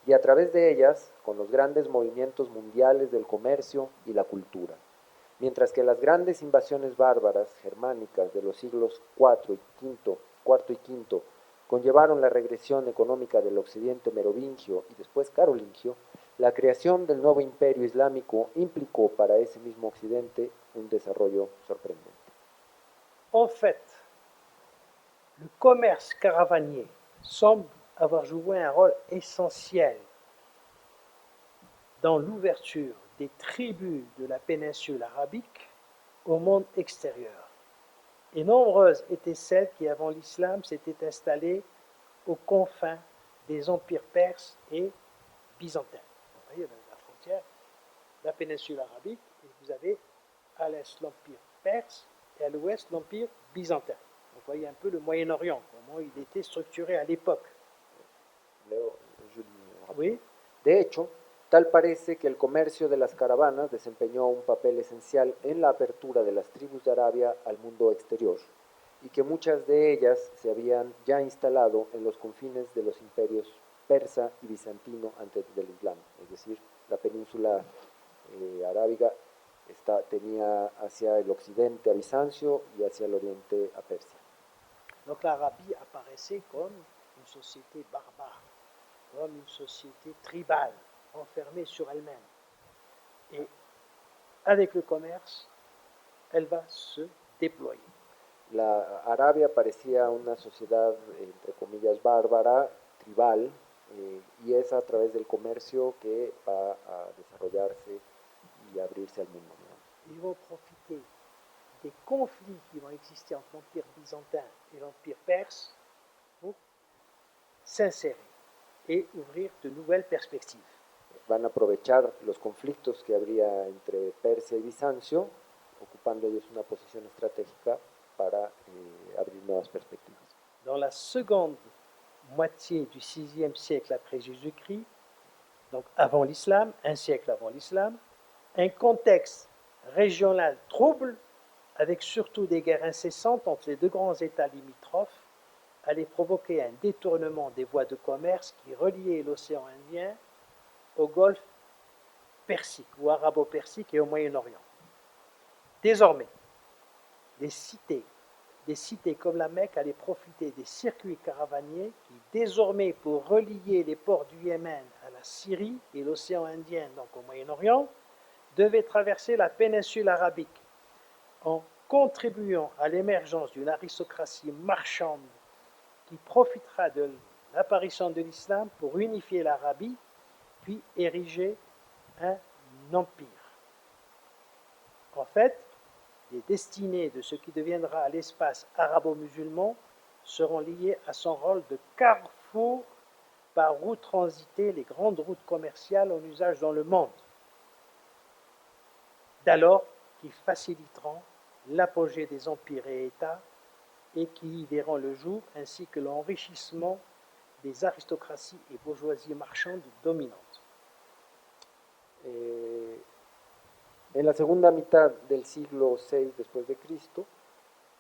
y a través de ellas con los grandes movimientos mundiales del comercio y la cultura, mientras que las grandes invasiones bárbaras germánicas de los siglos IV y V conllevaron la regresión económica del occidente merovingio y después carolingio. La creación del nuevo imperio islámico implicó para ese mismo occidente un desarrollo sorprendente. En fait, le commerce caravanier semble avoir joué un rôle essentiel dans l'ouverture des tribus de la péninsule arabique au monde extérieur. Et nombreuses étaient celles qui, avant l'islam, s'étaient installées aux confins des empires perses et byzantins. Vous voyez la frontière, la péninsule arabique, et vous avez à l'est l'empire perse et à l'ouest l'empire byzantin. Vous voyez un peu le Moyen-Orient, comment il était structuré à l'époque. Oui. De hecho, tal parece que el comercio de las caravanas desempeñó un papel esencial en la apertura de las tribus de Arabia al mundo exterior y que muchas de ellas se habían ya instalado en los confines de los imperios persa y bizantino antes del Islam. Es decir, la península arábiga tenía hacia el occidente a Bizancio y hacia el oriente a Persia. Donc l'Arabie apparaissait comme une société barbare, comme une société tribale, enfermée sur elle-même. Et avec le commerce, elle va se déployer. La Arabia parecía una sociedad, entre comillas, bárbara, tribal, y es a través del comercio que va a desarrollarse y abrirse al mundo. Ils vont profiter des conflits qui vont exister entre l'Empire byzantin et l'Empire perse pour s'insérer et ouvrir de nouvelles perspectives. Van a aprovechar los conflictos que habría entre Persia y Bizancio, ocupando ellos una posición estratégica para abrir nuevas perspectivas. Dans la seconde moitié du VIe siècle après Jésus-Christ, donc avant l'islam, un siècle avant l'islam, un contexte régional trouble, avec surtout des guerres incessantes entre les deux grands États limitrophes, allait provoquer un détournement des voies de commerce qui reliaient l'océan Indien au golfe Persique ou arabo-persique et au Moyen-Orient. Désormais, des cités comme la Mecque allaient profiter des circuits caravaniers qui, désormais, pour relier les ports du Yémen à la Syrie et l'océan Indien, donc au Moyen-Orient, devaient traverser la péninsule arabique en contribuant à l'émergence d'une aristocratie marchande qui profitera de l'apparition de l'islam pour unifier l'Arabie, puis ériger un empire. En fait, les destinées de ce qui deviendra l'espace arabo-musulman seront liées à son rôle de carrefour par où transiter les grandes routes commerciales en usage dans le monde, d'alors qui faciliteront l'apogée des empires et États et qui y verront le jour, ainsi que l'enrichissement des aristocracies et bourgeoisies marchandes dominantes. En la segunda mitad del siglo VI después de Cristo,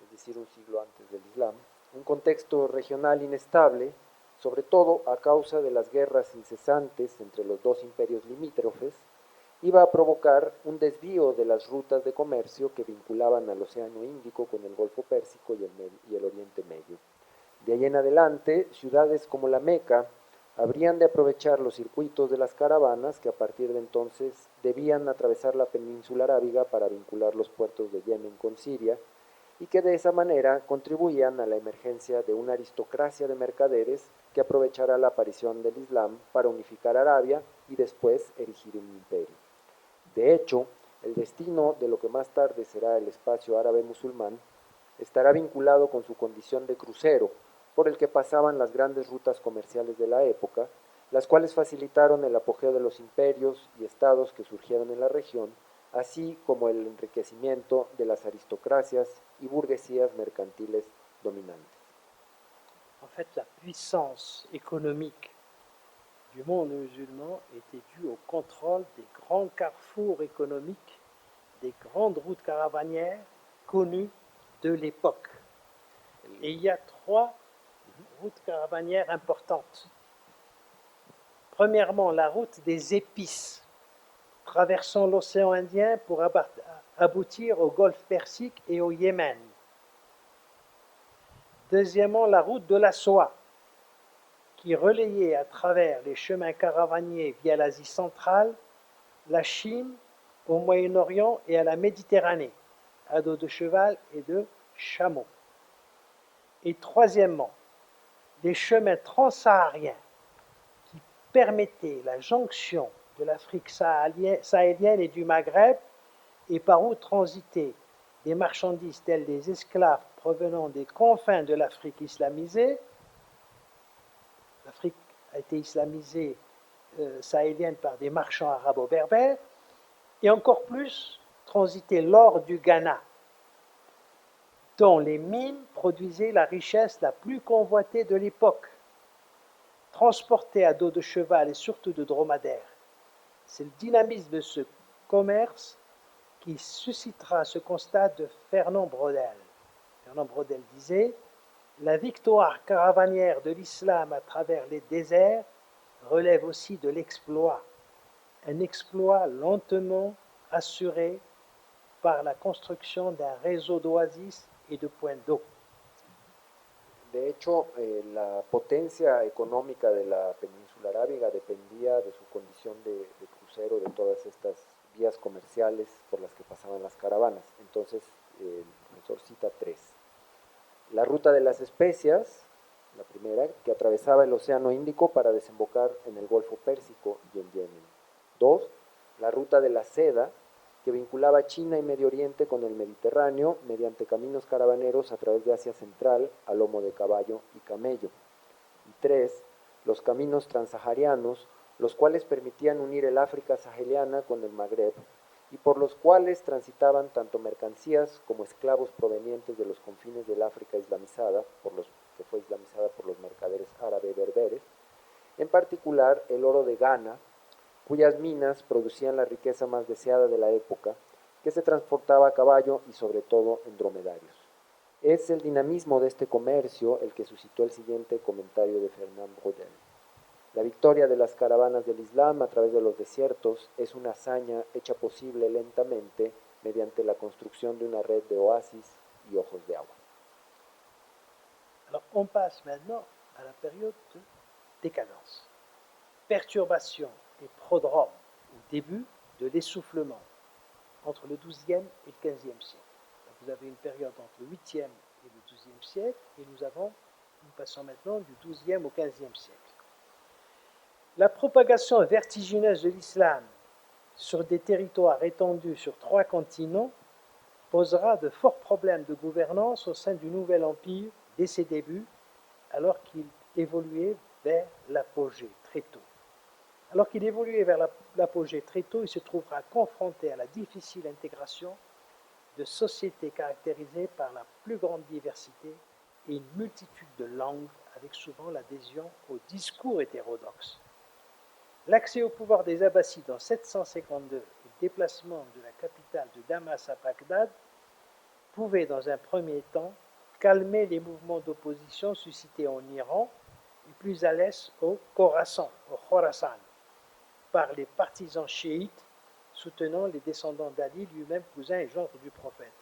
es decir, un siglo antes del Islam, un contexto regional inestable, sobre todo a causa de las guerras incesantes entre los dos imperios limítrofes, iba a provocar un desvío de las rutas de comercio que vinculaban al Océano Índico con el Golfo Pérsico y el Oriente Medio. De ahí en adelante, ciudades como la Meca habrían de aprovechar los circuitos de las caravanas que a partir de entonces debían atravesar la península arábiga para vincular los puertos de Yemen con Siria y que de esa manera contribuían a la emergencia de una aristocracia de mercaderes que aprovechará la aparición del Islam para unificar Arabia y después erigir un imperio. De hecho, el destino de lo que más tarde será el espacio árabe musulmán estará vinculado con su condición de crucero, por el que pasaban las grandes rutas comerciales de la época, las cuales facilitaron el apogeo de los imperios y estados que surgieron en la región, así como el enriquecimiento de las aristocracias y burguesías mercantiles dominantes. En fait, la puissance économique du monde musulman était due au contrôle des grands carrefours économiques, des grandes routes caravanières connues de l'époque. Et il y a 3 routes caravanières importantes. Premièrement, la route des épices, traversant l'océan Indien pour aboutir au golfe Persique et au Yémen. Deuxièmement, la route de la soie, qui relayait à travers les chemins caravaniers via l'Asie centrale, la Chine, au Moyen-Orient et à la Méditerranée, à dos de cheval et de chameau. Et troisièmement, les chemins transsahariens qui permettaient la jonction de l'Afrique sahélienne et du Maghreb et par où transitaient des marchandises telles des esclaves provenant des confins de l'Afrique islamisée. L'Afrique a été islamisée sahélienne par des marchands arabo-berbères, et encore plus transitait l'or du Ghana, dont les mines produisaient la richesse la plus convoitée de l'époque, transportée à dos de cheval et surtout de dromadaire. C'est le dynamisme de ce commerce qui suscitera ce constat de Fernand Braudel. Fernand Braudel disait « La victoire caravanière de l'islam à travers les déserts relève aussi de l'exploit, un exploit lentement assuré par la construction d'un réseau d'oasis y de points d'eau. » De hecho, la potencia económica de la península arábiga dependía de su condición de crucero de todas estas vías comerciales por las que pasaban las caravanas. Entonces, el profesor cita 3. La ruta de las especias, la primera, que atravesaba el Océano Índico para desembocar en el Golfo Pérsico y en Yemen. 2. La ruta de la seda, que vinculaba China y Medio Oriente con el Mediterráneo mediante caminos caravaneros a través de Asia Central a lomo de caballo y camello. Y 3. Los caminos transsaharianos, los cuales permitían unir el África saheliana con el Magreb y por los cuales transitaban tanto mercancías como esclavos provenientes de los confines del África islamizada, que fue islamizada por los mercaderes árabe-berberes, en particular el oro de Ghana, cuyas minas producían la riqueza más deseada de la época, que se transportaba a caballo y sobre todo en dromedarios. Es el dinamismo de este comercio el que suscitó el siguiente comentario de Fernand Braudel. La victoria de las caravanas del Islam a través de los desiertos es una hazaña hecha posible lentamente mediante la construcción de una red de oasis y ojos de agua. Alors, on passe maintenant à la période de décadence. Perturbation et prodrome au début de l'essoufflement entre le XIIe et le XVe siècle. Donc, vous avez une période entre le 8e et le XIIe siècle, et nous passons maintenant du XIIe au XVe siècle. La propagation vertigineuse de l'islam sur des territoires étendus sur 3 continents posera de forts problèmes de gouvernance au sein du nouvel empire dès ses débuts, alors qu'il évoluait vers l'apogée très tôt. Alors qu'il évoluait vers l'apogée très tôt, il se trouvera confronté à la difficile intégration de sociétés caractérisées par la plus grande diversité et une multitude de langues, avec souvent l'adhésion au discours hétérodoxe. L'accès au pouvoir des Abbassides en 752 et le déplacement de la capitale de Damas à Bagdad pouvaient, dans un premier temps, calmer les mouvements d'opposition suscités en Iran et plus à l'est au Khorasan, par les partisans chiites soutenant les descendants d'Ali, lui-même cousin et gendre du prophète.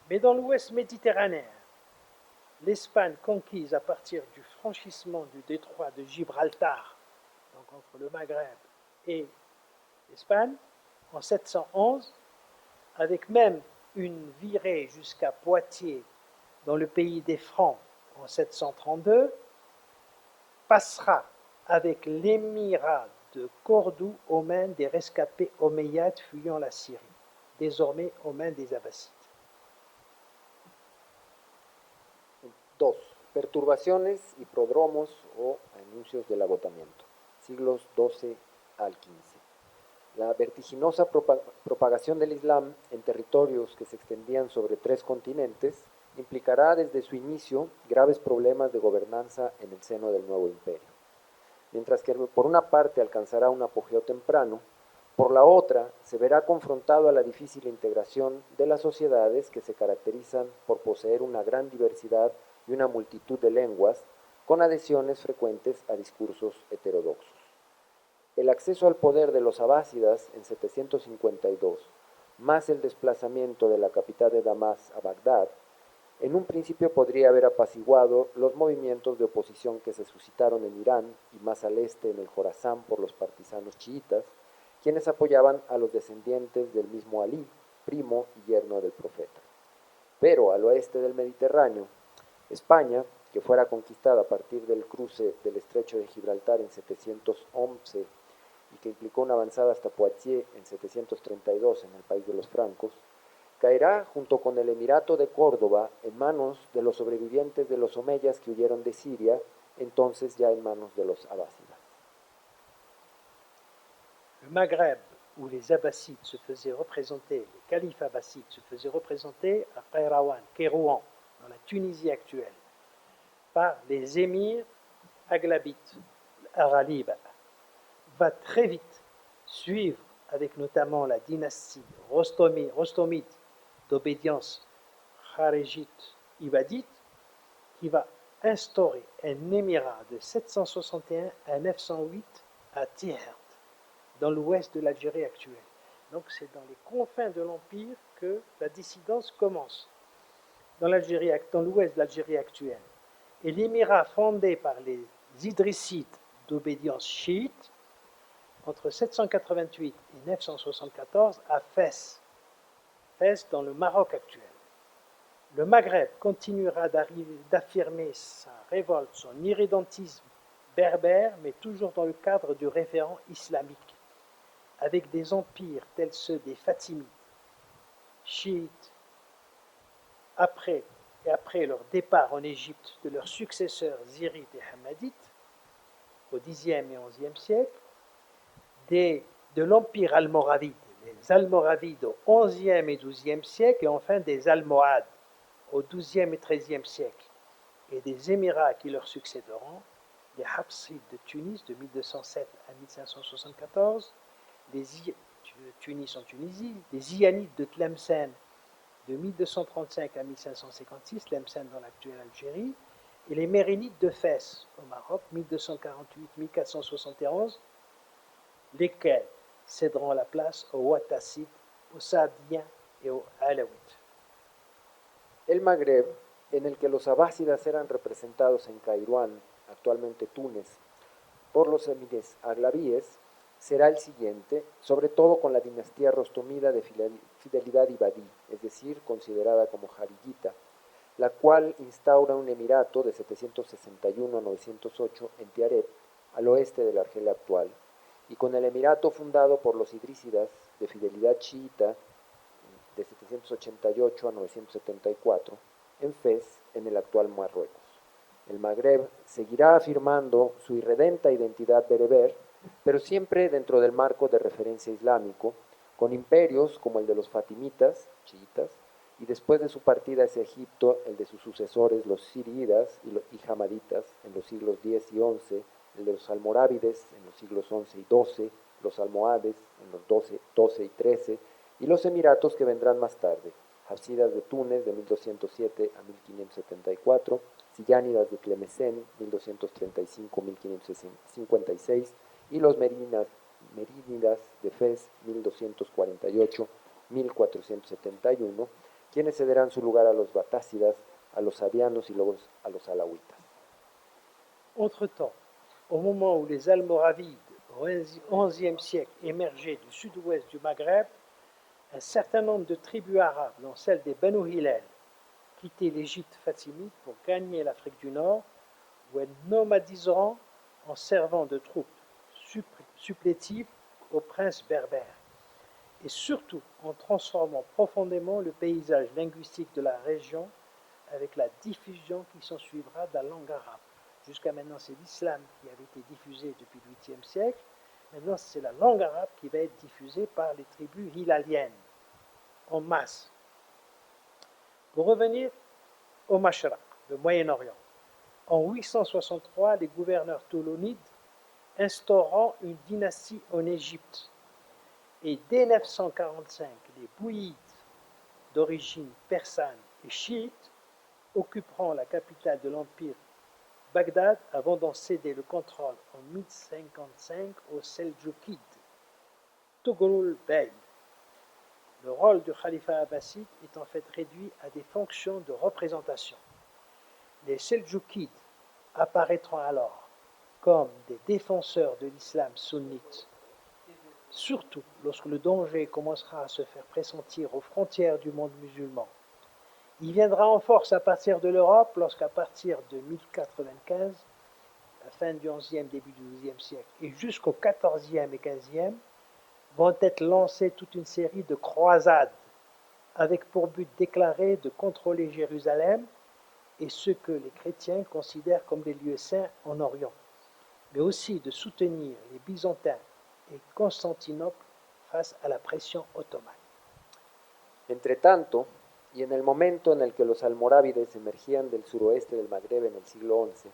Mais dans l'ouest méditerranéen, l'Espagne conquise à partir du franchissement du détroit de Gibraltar, donc entre le Maghreb et l'Espagne, en 711, avec même une virée jusqu'à Poitiers dans le pays des Francs en 732, passera avec l'émirat de Cordoue aux mains des rescapés omeyyades fuyant la Syrie, désormais aux mains des Abbassides. 2. Perturbaciones y prodromos o anuncios del agotamiento. Siglos XII al XV. La vertiginosa propagación del Islam en territorios que se extendían sobre 3 continentes implicará desde su inicio graves problemas de gobernanza en el seno del nuevo imperio. Mientras que por una parte alcanzará un apogeo temprano, por la otra se verá confrontado a la difícil integración de las sociedades que se caracterizan por poseer una gran diversidad y una multitud de lenguas, con adhesiones frecuentes a discursos heterodoxos. El acceso al poder de los abásidas en 752, más el desplazamiento de la capital de Damas a Bagdad, en un principio podría haber apaciguado los movimientos de oposición que se suscitaron en Irán y más al este en el Jorazán por los partisanos chiitas, quienes apoyaban a los descendientes del mismo Alí, primo y yerno del profeta. Pero al oeste del Mediterráneo, España, que fuera conquistada a partir del cruce del estrecho de Gibraltar en 711 y que implicó una avanzada hasta Poitiers en 732 en el país de los francos, caerá junto con el Emirato de Córdoba en manos de los sobrevivientes de los omeyas que huyeron de Siria, entonces ya en manos de los abásidas. Le Maghreb, où les Abbassides se faisaient représenter, les califes abbassides se faisaient représenter à Qayrawan, Kérouan, dans la Tunisie actuelle, par les émirs aghlabites, Aralib, va très vite suivre, avec notamment la dynastie rostomide d'obédience kharijite ibadite, qui va instaurer un émirat de 761 à 908 à Tihert, dans l'ouest de l'Algérie actuelle. Donc c'est dans les confins de l'Empire que la dissidence commence, dans l'ouest de l'Algérie actuelle. Et l'émirat fondé par les Idrissides d'obédience chiite, entre 788 et 974, à Fès, dans le Maroc actuel. Le Maghreb continuera d'affirmer sa révolte, son irrédentisme berbère, mais toujours dans le cadre du référent islamique, avec des empires tels ceux des Fatimides, chiites, après leur départ en Égypte de leurs successeurs zirites et hamadites, au Xe et XIe siècle, de l'empire almoravide, les Almoravides au XIe et XIIe siècle, et enfin des Almohades au XIIe et XIIIe siècle, et des Émirats qui leur succéderont, les Hafsides de Tunis de 1207 à 1574, les Tunis en Tunisie, les Iyanides de Tlemcen de 1235 à 1556, Tlemcen dans l'actuelle Algérie, et les Mérinides de Fès au Maroc, 1248-1471, lesquels céderont la place aux Ouattassides, aux Saadiens et aux Alaouites. El Magreb, en el que los abásidas eran representados en Kairouan, actualmente Túnez, por los emires aghlabíes, será el siguiente, sobre todo con la dinastía rostomida de fidelidad ibadí, es decir, considerada como jariyita, la cual instaura un emirato de 761 a 908 en Tiaret, al oeste de la Argelia actual, y con el emirato fundado por los idrísidas de fidelidad chiita de 788 a 974 en Fez, en el actual Marruecos. El Magreb seguirá afirmando su irredenta identidad bereber, pero siempre dentro del marco de referencia islámico, con imperios como el de los fatimitas, chiitas, y después de su partida hacia Egipto, el de sus sucesores, los siríidas y hamaditas, en los siglos X y XI, el de los almorávides en los siglos XI y XII, los almohades en los XII y XIII, y los emiratos que vendrán más tarde, Hafsidas de Túnez de 1207 a 1574, Siyánidas de Tlemcen 1235-1556 y los merínidas de Fez 1248-1471, quienes cederán su lugar a los batásidas, a los sadianos y luego a los alawitas. Entre-temps, au moment où les Almoravides au XIe siècle émergeaient du sud-ouest du Maghreb, un certain nombre de tribus arabes, dont celle des Banu Hillel, quittaient l'Égypte fatimide pour gagner l'Afrique du Nord, où elles nomadiseront en servant de troupes supplétives aux princes berbères, et surtout en transformant profondément le paysage linguistique de la région avec la diffusion qui s'en suivra de la langue arabe. Jusqu'à maintenant, c'est l'islam qui avait été diffusé depuis le 8e siècle. Maintenant, c'est la langue arabe qui va être diffusée par les tribus hilaliennes, en masse. Pour revenir au Mashraq, le Moyen-Orient. En 863, les gouverneurs toulonides instaurant une dynastie en Égypte. Et dès 945, les Bouyides, d'origine persane et chiite, occuperont la capitale de l'Empire, Bagdad, avant d'en céder le contrôle en 1055 aux Seldjoukides, Tughrul Bey. Le rôle du khalifa abbasside est en fait réduit à des fonctions de représentation. Les Seldjoukides apparaîtront alors comme des défenseurs de l'islam sunnite, surtout lorsque le danger commencera à se faire pressentir aux frontières du monde musulman. Il viendra en force à partir de l'Europe lorsqu'à partir de 1095, la fin du XIe, début du XIIe siècle, et jusqu'au XIVe et XVe, vont être lancées toute une série de croisades avec pour but déclaré de contrôler Jérusalem et ce que les chrétiens considèrent comme des lieux saints en Orient, mais aussi de soutenir les Byzantins et Constantinople face a la presión otomana. Entre tanto, y en el momento en el que los almorávides emergían del suroeste del Magreb en el siglo XI,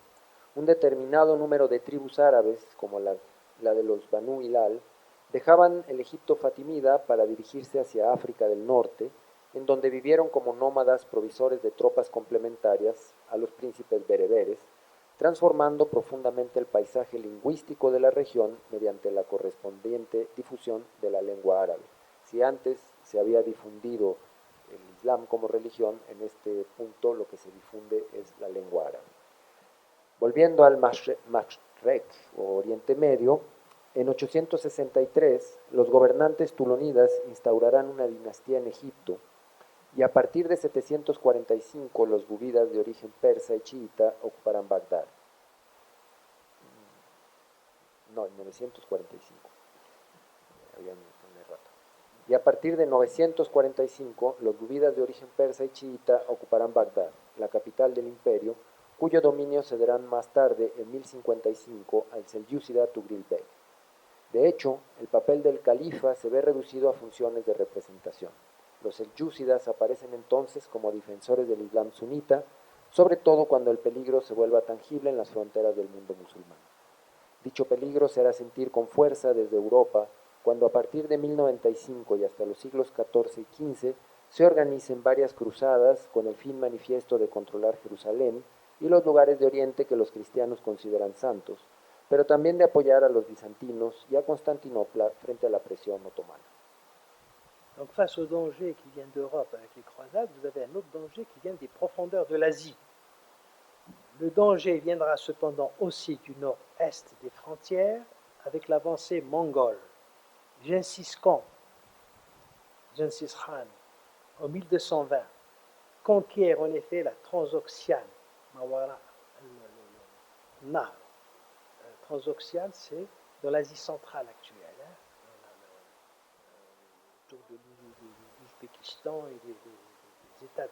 un determinado número de tribus árabes, como la de los Banu Hilal, dejaban el Egipto fatimida para dirigirse hacia África del Norte, en donde vivieron como nómadas provisores de tropas complementarias a los príncipes bereberes, transformando profundamente el paisaje lingüístico de la región mediante la correspondiente difusión de la lengua árabe. Si antes se había difundido el Islam como religión, en este punto lo que se difunde es la lengua árabe. Volviendo al Mashrek o Oriente Medio, en 863 los gobernantes tulonidas instaurarán una dinastía en Egipto y a partir de 745 los búvidas de origen persa y chiita ocuparán Bagdad. No, en 945. Habían un errata. Y a partir de 945 los búvidas de origen persa y chiita ocuparán Bagdad, la capital del imperio, cuyo dominio cederán más tarde, en 1055, al selyúcida Tughril Bey. De hecho, el papel del califa se ve reducido a funciones de representación. Los selyúcidas aparecen entonces como defensores del Islam sunita, sobre todo cuando el peligro se vuelva tangible en las fronteras del mundo musulmán. Dicho peligro se hará sentir con fuerza desde Europa, cuando a partir de 1095 y hasta los siglos XIV y XV se organicen varias cruzadas con el fin manifiesto de controlar Jerusalén y los lugares de Oriente que los cristianos consideran santos, pero también de apoyar a los bizantinos y a Constantinopla frente a la presión otomana. Donc face aux dangers qui viennent d'Europe avec les croisades, vous avez un autre danger qui vient des profondeurs de l'Asie. Le danger viendra cependant aussi du nord-est des frontières avec l'avancée mongole. Genghis Khan, en 1220, conquiert en effet la Transoxiane, Mawara, Nahr. Transoxiane, c'est dans l'Asie centrale actuelle, autour de l'Ouzbékistan et des États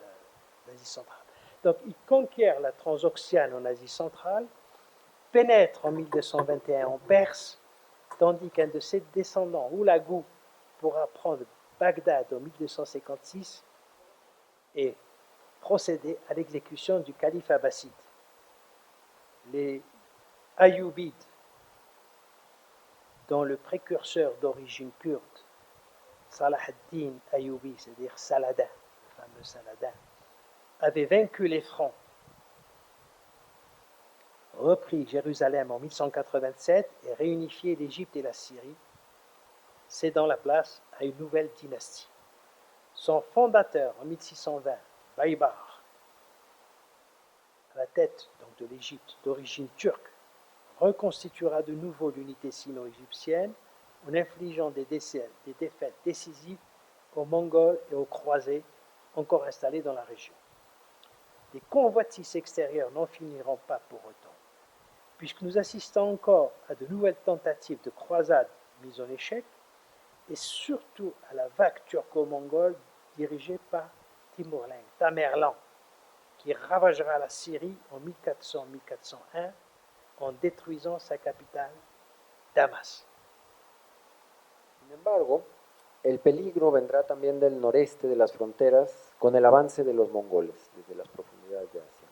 d'Asie centrale. Donc, il conquiert la Transoxiane en Asie centrale, pénètre en 1221 en Perse, tandis qu'un de ses descendants, Oulagou, pourra prendre Bagdad en 1256 et procéder à l'exécution du calife abbasside. Les Ayyoubides, dont le précurseur d'origine kurde, Salah ad-Din Ayyoubi, c'est-à-dire Saladin, le fameux Saladin, avait vaincu les Francs, repris Jérusalem en 1187 et réunifié l'Égypte et la Syrie, cédant la place à une nouvelle dynastie. Son fondateur en 1620, Baybar, à la tête donc de l'Égypte d'origine turque, reconstituera de nouveau l'unité sino-égyptienne en infligeant des défaites décisives aux Mongols et aux croisés encore installés dans la région. Les convoitises extérieures n'en finiront pas pour autant, puisque nous assistons encore à de nouvelles tentatives de croisades mises en échec et surtout à la vague turco-mongole dirigée par Tamerlan, qui ravagera la Syrie en 1400-1401 en détruisant sa capitale, Damas. Sin embargo, El peligro vendrá también del noreste de las fronteras con el avance de los mongoles desde las profundidades de Asia.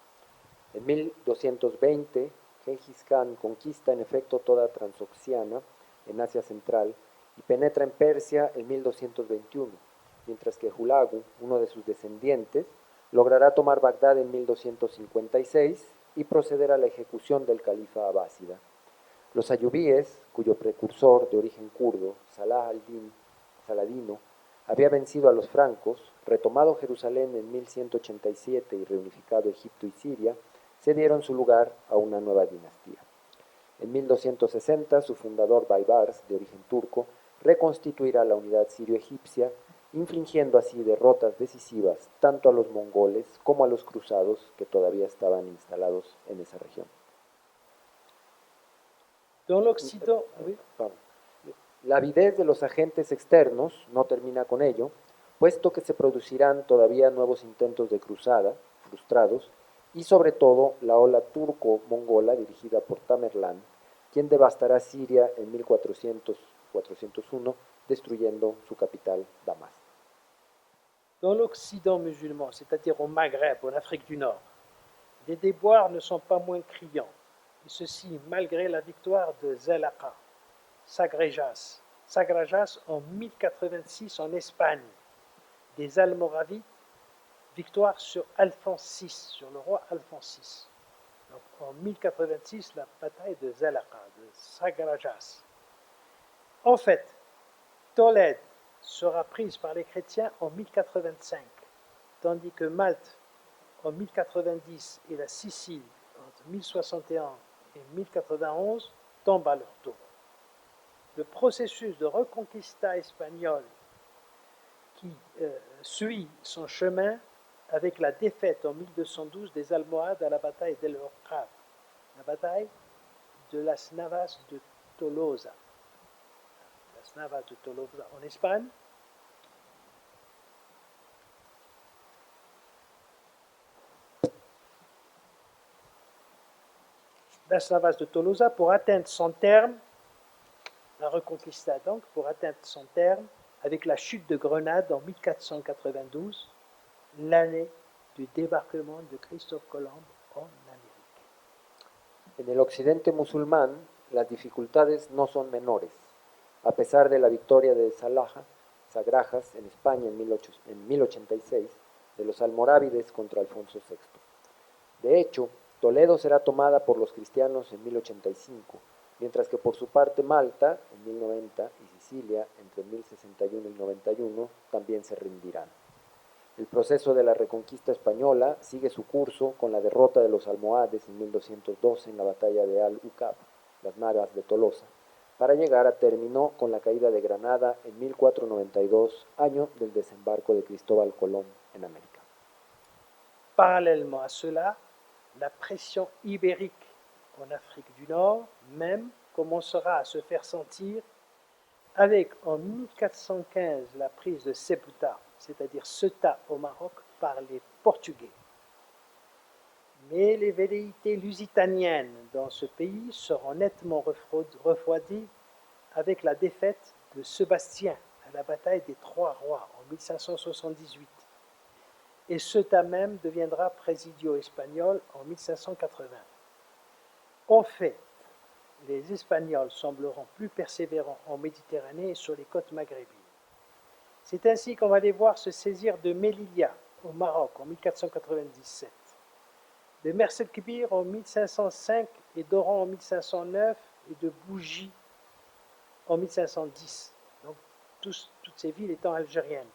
En 1220, Gengis Khan conquista en efecto toda Transoxiana en Asia Central y penetra en Persia en 1221, mientras que Hulagu, uno de sus descendientes, logrará tomar Bagdad en 1256 y proceder a la ejecución del califa abásida. Los ayubíes, cuyo precursor de origen kurdo, Salah al-Din Saladino, había vencido a los francos, retomado Jerusalén en 1187 y reunificado Egipto y Siria, cedieron su lugar a una nueva dinastía. En 1260, su fundador Baybars, de origen turco, reconstituirá la unidad sirio-egipcia, infligiendo así derrotas decisivas tanto a los mongoles como a los cruzados que todavía estaban instalados en esa región. Dans l'Occident, oui. La avidez de los agentes externos no termina con ello, puesto que se producirán todavía nuevos intentos de cruzada, frustrados, y sobre todo la ola turco-mongola dirigida por Tamerlán, quien devastará Siria en 1401, destruyendo su capital, Damas. Dans l'Occident musulman, c'est-à-dire au Maghreb, en Afrique du Nord, les déboires ne sont pas moins criants, et ceci malgré la victoire de Zalaqa, Sagrajas en 1086 en Espagne, des Almoravides, victoire sur Alphonse VI, sur le roi Alphonse VI. Donc, en 1086, la bataille de Zalaqa, de Sagrajas. En fait, Tolède sera prise par les chrétiens en 1085, tandis que Malte en 1090 et la Sicile entre 1061 et 1091 tombent à leur tour. Le processus de reconquista espagnole qui suit son chemin avec la défaite en 1212 des Almohades à la bataille d'El Orqab, la bataille de las Navas de Tolosa. Las Navas de Tolosa en Espagne. Las Navas de Tolosa pour atteindre son terme, la Reconquista donc, pour atteindre son terme avec la chute de Grenade en 1492, l'année du débarquement de Christophe Colomb en Amérique. En el occidente musulmán, las dificultades no son menores. A pesar de la victoria de Sagrajas en España en 1086, de los almorávides contra Alfonso VI. De hecho, Toledo será tomada por los cristianos en 1085, mientras que por su parte Malta en 1090 y Sicilia entre 1061 y 91 también se rendirán. El proceso de la reconquista española sigue su curso con la derrota de los almohades en 1212 en la batalla de Al-Uqab, las Navas de Tolosa, para llegar a término con la caída de Granada en 1492, año del desembarco de Cristóbal Colón en América. Parallèlement à cela, la pression ibérique en Afrique du Nord même commencera à se faire sentir avec en 1415 la prise de Ceuta, c'est-à-dire Ceuta au Maroc, par les Portugais. Mais les velléités lusitaniennes dans ce pays seront nettement refroidies avec la défaite de Sébastien à la bataille des Trois Rois en 1578. Et Ceuta même deviendra présidio espagnol en 1580. En fait, les Espagnols sembleront plus persévérants en Méditerranée et sur les côtes maghrébines. C'est ainsi qu'on va les voir se saisir de Melilla au Maroc en 1497, de Mers el-Kébir en 1505 et d'Oran en 1509 et de Bougie en 1510. Donc toutes ces villes étant algériennes.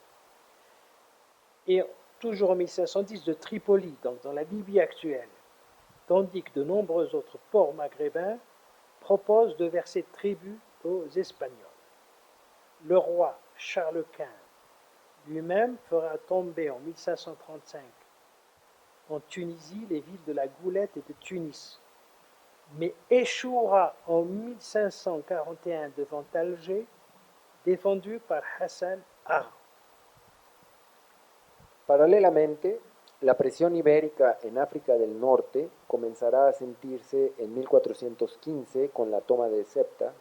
Et toujours en 1510 de Tripoli, donc dans la Libye actuelle, tandis que de nombreux autres ports maghrébins proposent de verser tribut aux Espagnols. Le roi Charles Quint lui-même fera tomber en 1535 en Tunisie les villes de la Goulette et de Tunis, mais échouera en 1541 devant Alger, défendu par Hassan Agha. Paralelamente, la presión ibérica en África del Norte comenzará a sentirse en 1415 con la toma de Ceuta,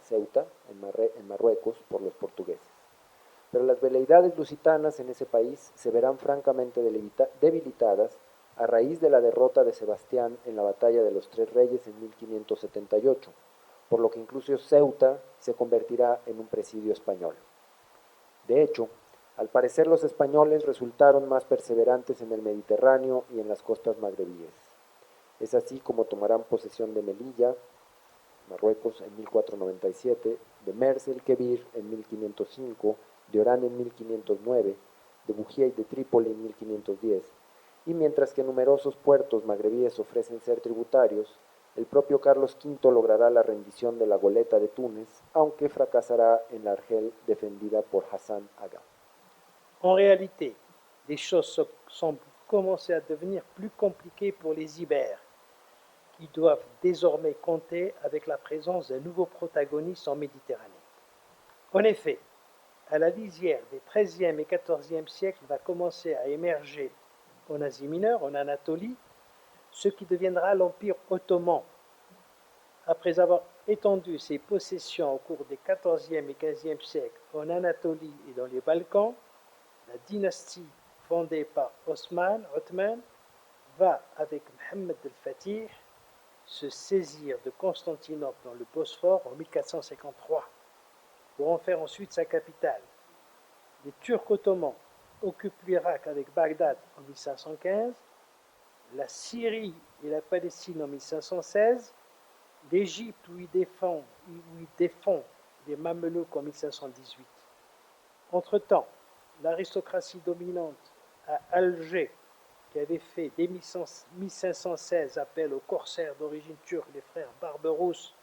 en Marruecos, por los portugueses. pero las veleidades lusitanas en ese país se verán francamente debilitadas a raíz de la derrota de Sebastián en la batalla de los Tres Reyes en 1578, por lo que incluso Ceuta se convertirá en un presidio español. De hecho, al parecer los españoles resultaron más perseverantes en el Mediterráneo y en las costas magrebíes. Es así como tomarán posesión de Melilla, Marruecos, en 1497, de Mers el Kebir en 1505, de Orán en 1509, de Bujía y de Trípoli en 1510, y mientras que numerosos puertos magrebíes ofrecen ser tributarios, el propio Carlos V logrará la rendición de la goleta de Túnez, aunque fracasará en la Argel defendida por Hassan Aga. En réalité, les choses semblent commencer à devenir plus compliquées pour les Ibères, qui doivent désormais compter avec la présence d'un nouveau protagoniste en Méditerranée. En effet, à la lisière des XIIIe et XIVe siècles va commencer à émerger en Asie mineure, en Anatolie, ce qui deviendra l'Empire ottoman. Après avoir étendu ses possessions au cours des XIVe et XVe siècles en Anatolie et dans les Balkans, la dynastie fondée par Othman va, avec Mohammed el-Fatih, se saisir de Constantinople dans le Bosphore en 1453, pour en faire ensuite sa capitale. Les Turcs ottomans occupent l'Irak avec Bagdad en 1515, la Syrie et la Palestine en 1516, l'Égypte où il défend les Mamelouks en 1518. Entre-temps, l'aristocratie dominante à Alger, qui avait fait dès 1516 appel aux corsaires d'origine turque, les frères Barberousse,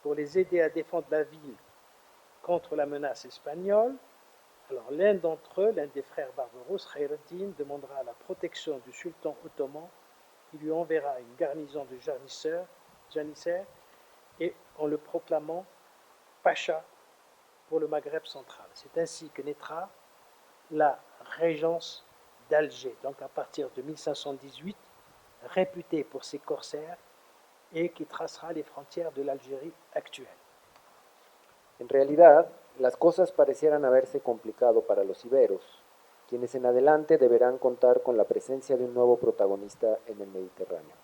pour les aider à défendre la ville contre la menace espagnole. Alors l'un d'entre eux, l'un des frères Barberousse, Khaireddin, demandera la protection du sultan ottoman, qui lui enverra une garnison de janissaires et en le proclamant pacha pour le Maghreb central. C'est ainsi que naîtra la régence d'Alger, donc à partir de 1518, réputée pour ses corsaires et qui tracera les frontières de l'Algérie actuelle. En realidad, las cosas parecieran haberse complicado para los iberos, quienes en adelante deberán contar con la presencia de un nuevo protagonista en el Mediterráneo.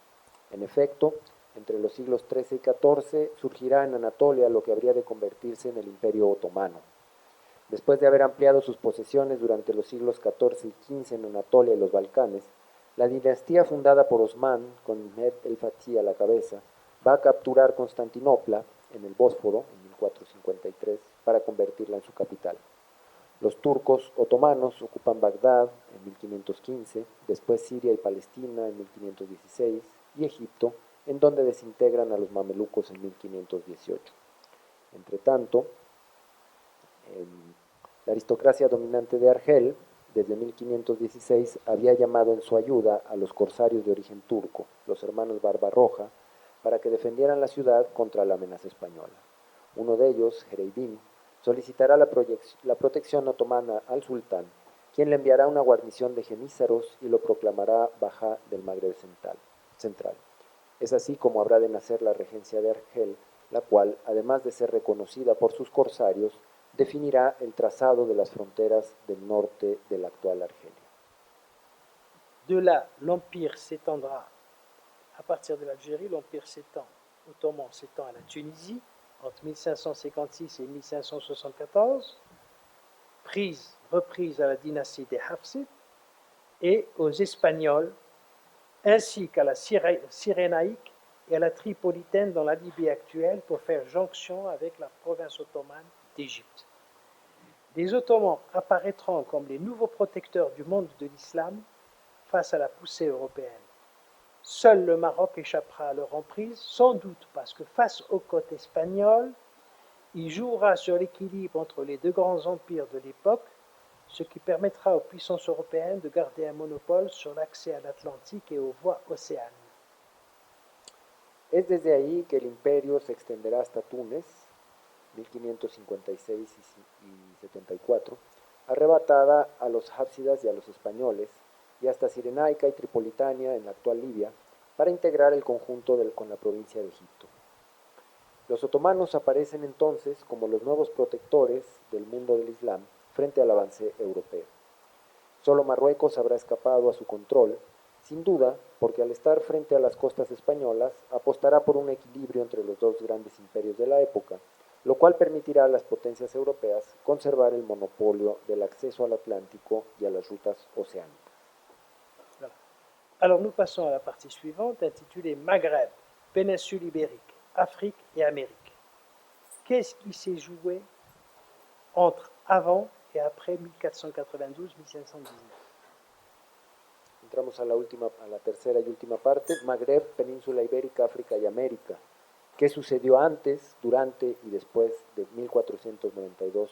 En efecto, entre los siglos XIII y XIV surgirá en Anatolia lo que habría de convertirse en el Imperio Otomano. Después de haber ampliado sus posesiones durante los siglos XIV y XV en Anatolia y los Balcanes, la dinastía fundada por Osman, con Mehmed el-Fatih a la cabeza, va a capturar Constantinopla, en el Bósforo, en 1453, para convertirla en su capital. Los turcos otomanos ocupan Bagdad en 1515, después Siria y Palestina en 1516 y Egipto, en donde desintegran a los mamelucos en 1518. Entretanto, la aristocracia dominante de Argel, desde 1516, había llamado en su ayuda a los corsarios de origen turco, los hermanos Barbarroja, para que defendieran la ciudad contra la amenaza española. Uno de ellos, Hereidín, solicitará la protección otomana al sultán, quien le enviará una guarnición de genízaros y lo proclamará bajá del Magreb central. Es así como habrá de nacer la regencia de Argel, la cual, además de ser reconocida por sus corsarios, definirá el trazado de las fronteras del norte de la actual Argelia. De là, l'empire s'étendra. À partir de l'Algérie, l'empire ottoman s'étend à la Tunisie, entre 1556 et 1574, reprise à la dynastie des Hafsides, et aux Espagnols, ainsi qu'à la Cyrénaïque et à la Tripolitaine dans la Libye actuelle pour faire jonction avec la province ottomane d'Égypte. Les Ottomans apparaîtront comme les nouveaux protecteurs du monde de l'islam face à la poussée européenne. Seul le Maroc échappera à leur emprise, sans doute parce que face aux côtes espagnoles, il jouera sur l'équilibre entre les deux grands empires de l'époque, ce qui permettra aux puissances européennes de garder un monopole sur l'accès à l'Atlantique et aux voies océanes. Es desde ahí que el imperio se extenderá hasta Túnez, 1556 y 74, arrebatada a los hafsidas y a los españoles, y hasta Cirenaica y Tripolitania en la actual Libia, para integrar el conjunto con la provincia de Egipto. Los otomanos aparecen entonces como los nuevos protectores del mundo del Islam, frente al avance europeo. Solo Marruecos habrá escapado a su control, sin duda, porque al estar frente a las costas españolas, apostará por un equilibrio entre los dos grandes imperios de la época, lo cual permitirá a las potencias europeas conservar el monopolio del acceso al Atlántico y a las rutas oceánicas. Voilà. Alors nous passons à la partie suivante, intitulée Maghreb, péninsule ibérique, Afrique et Amérique. Qu'est-ce qui s'est joué entre avant et après 1492-1519? Entramos a la tercera y última parte, Magreb, península ibérica, África y América. ¿Qué sucedió antes, durante y después de 1492-1519?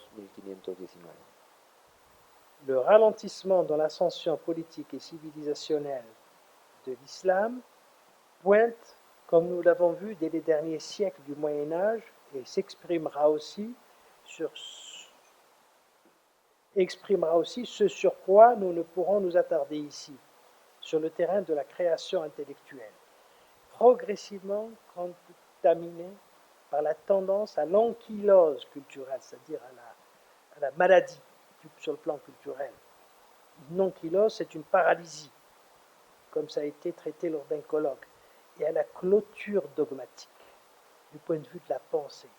Le ralentissement dans l'ascension politique et civilisationnelle de l'islam pointe, comme nous l'avons vu dès les derniers siècles du Moyen Âge, et exprimera aussi ce sur quoi nous ne pourrons nous attarder ici, sur le terrain de la création intellectuelle, progressivement contaminé par la tendance à l'ankylose culturelle, c'est-à-dire à la maladie sur le plan culturel. Une ankylose, c'est une paralysie, comme ça a été traité lors d'un colloque, et à la clôture dogmatique, du point de vue de la pensée.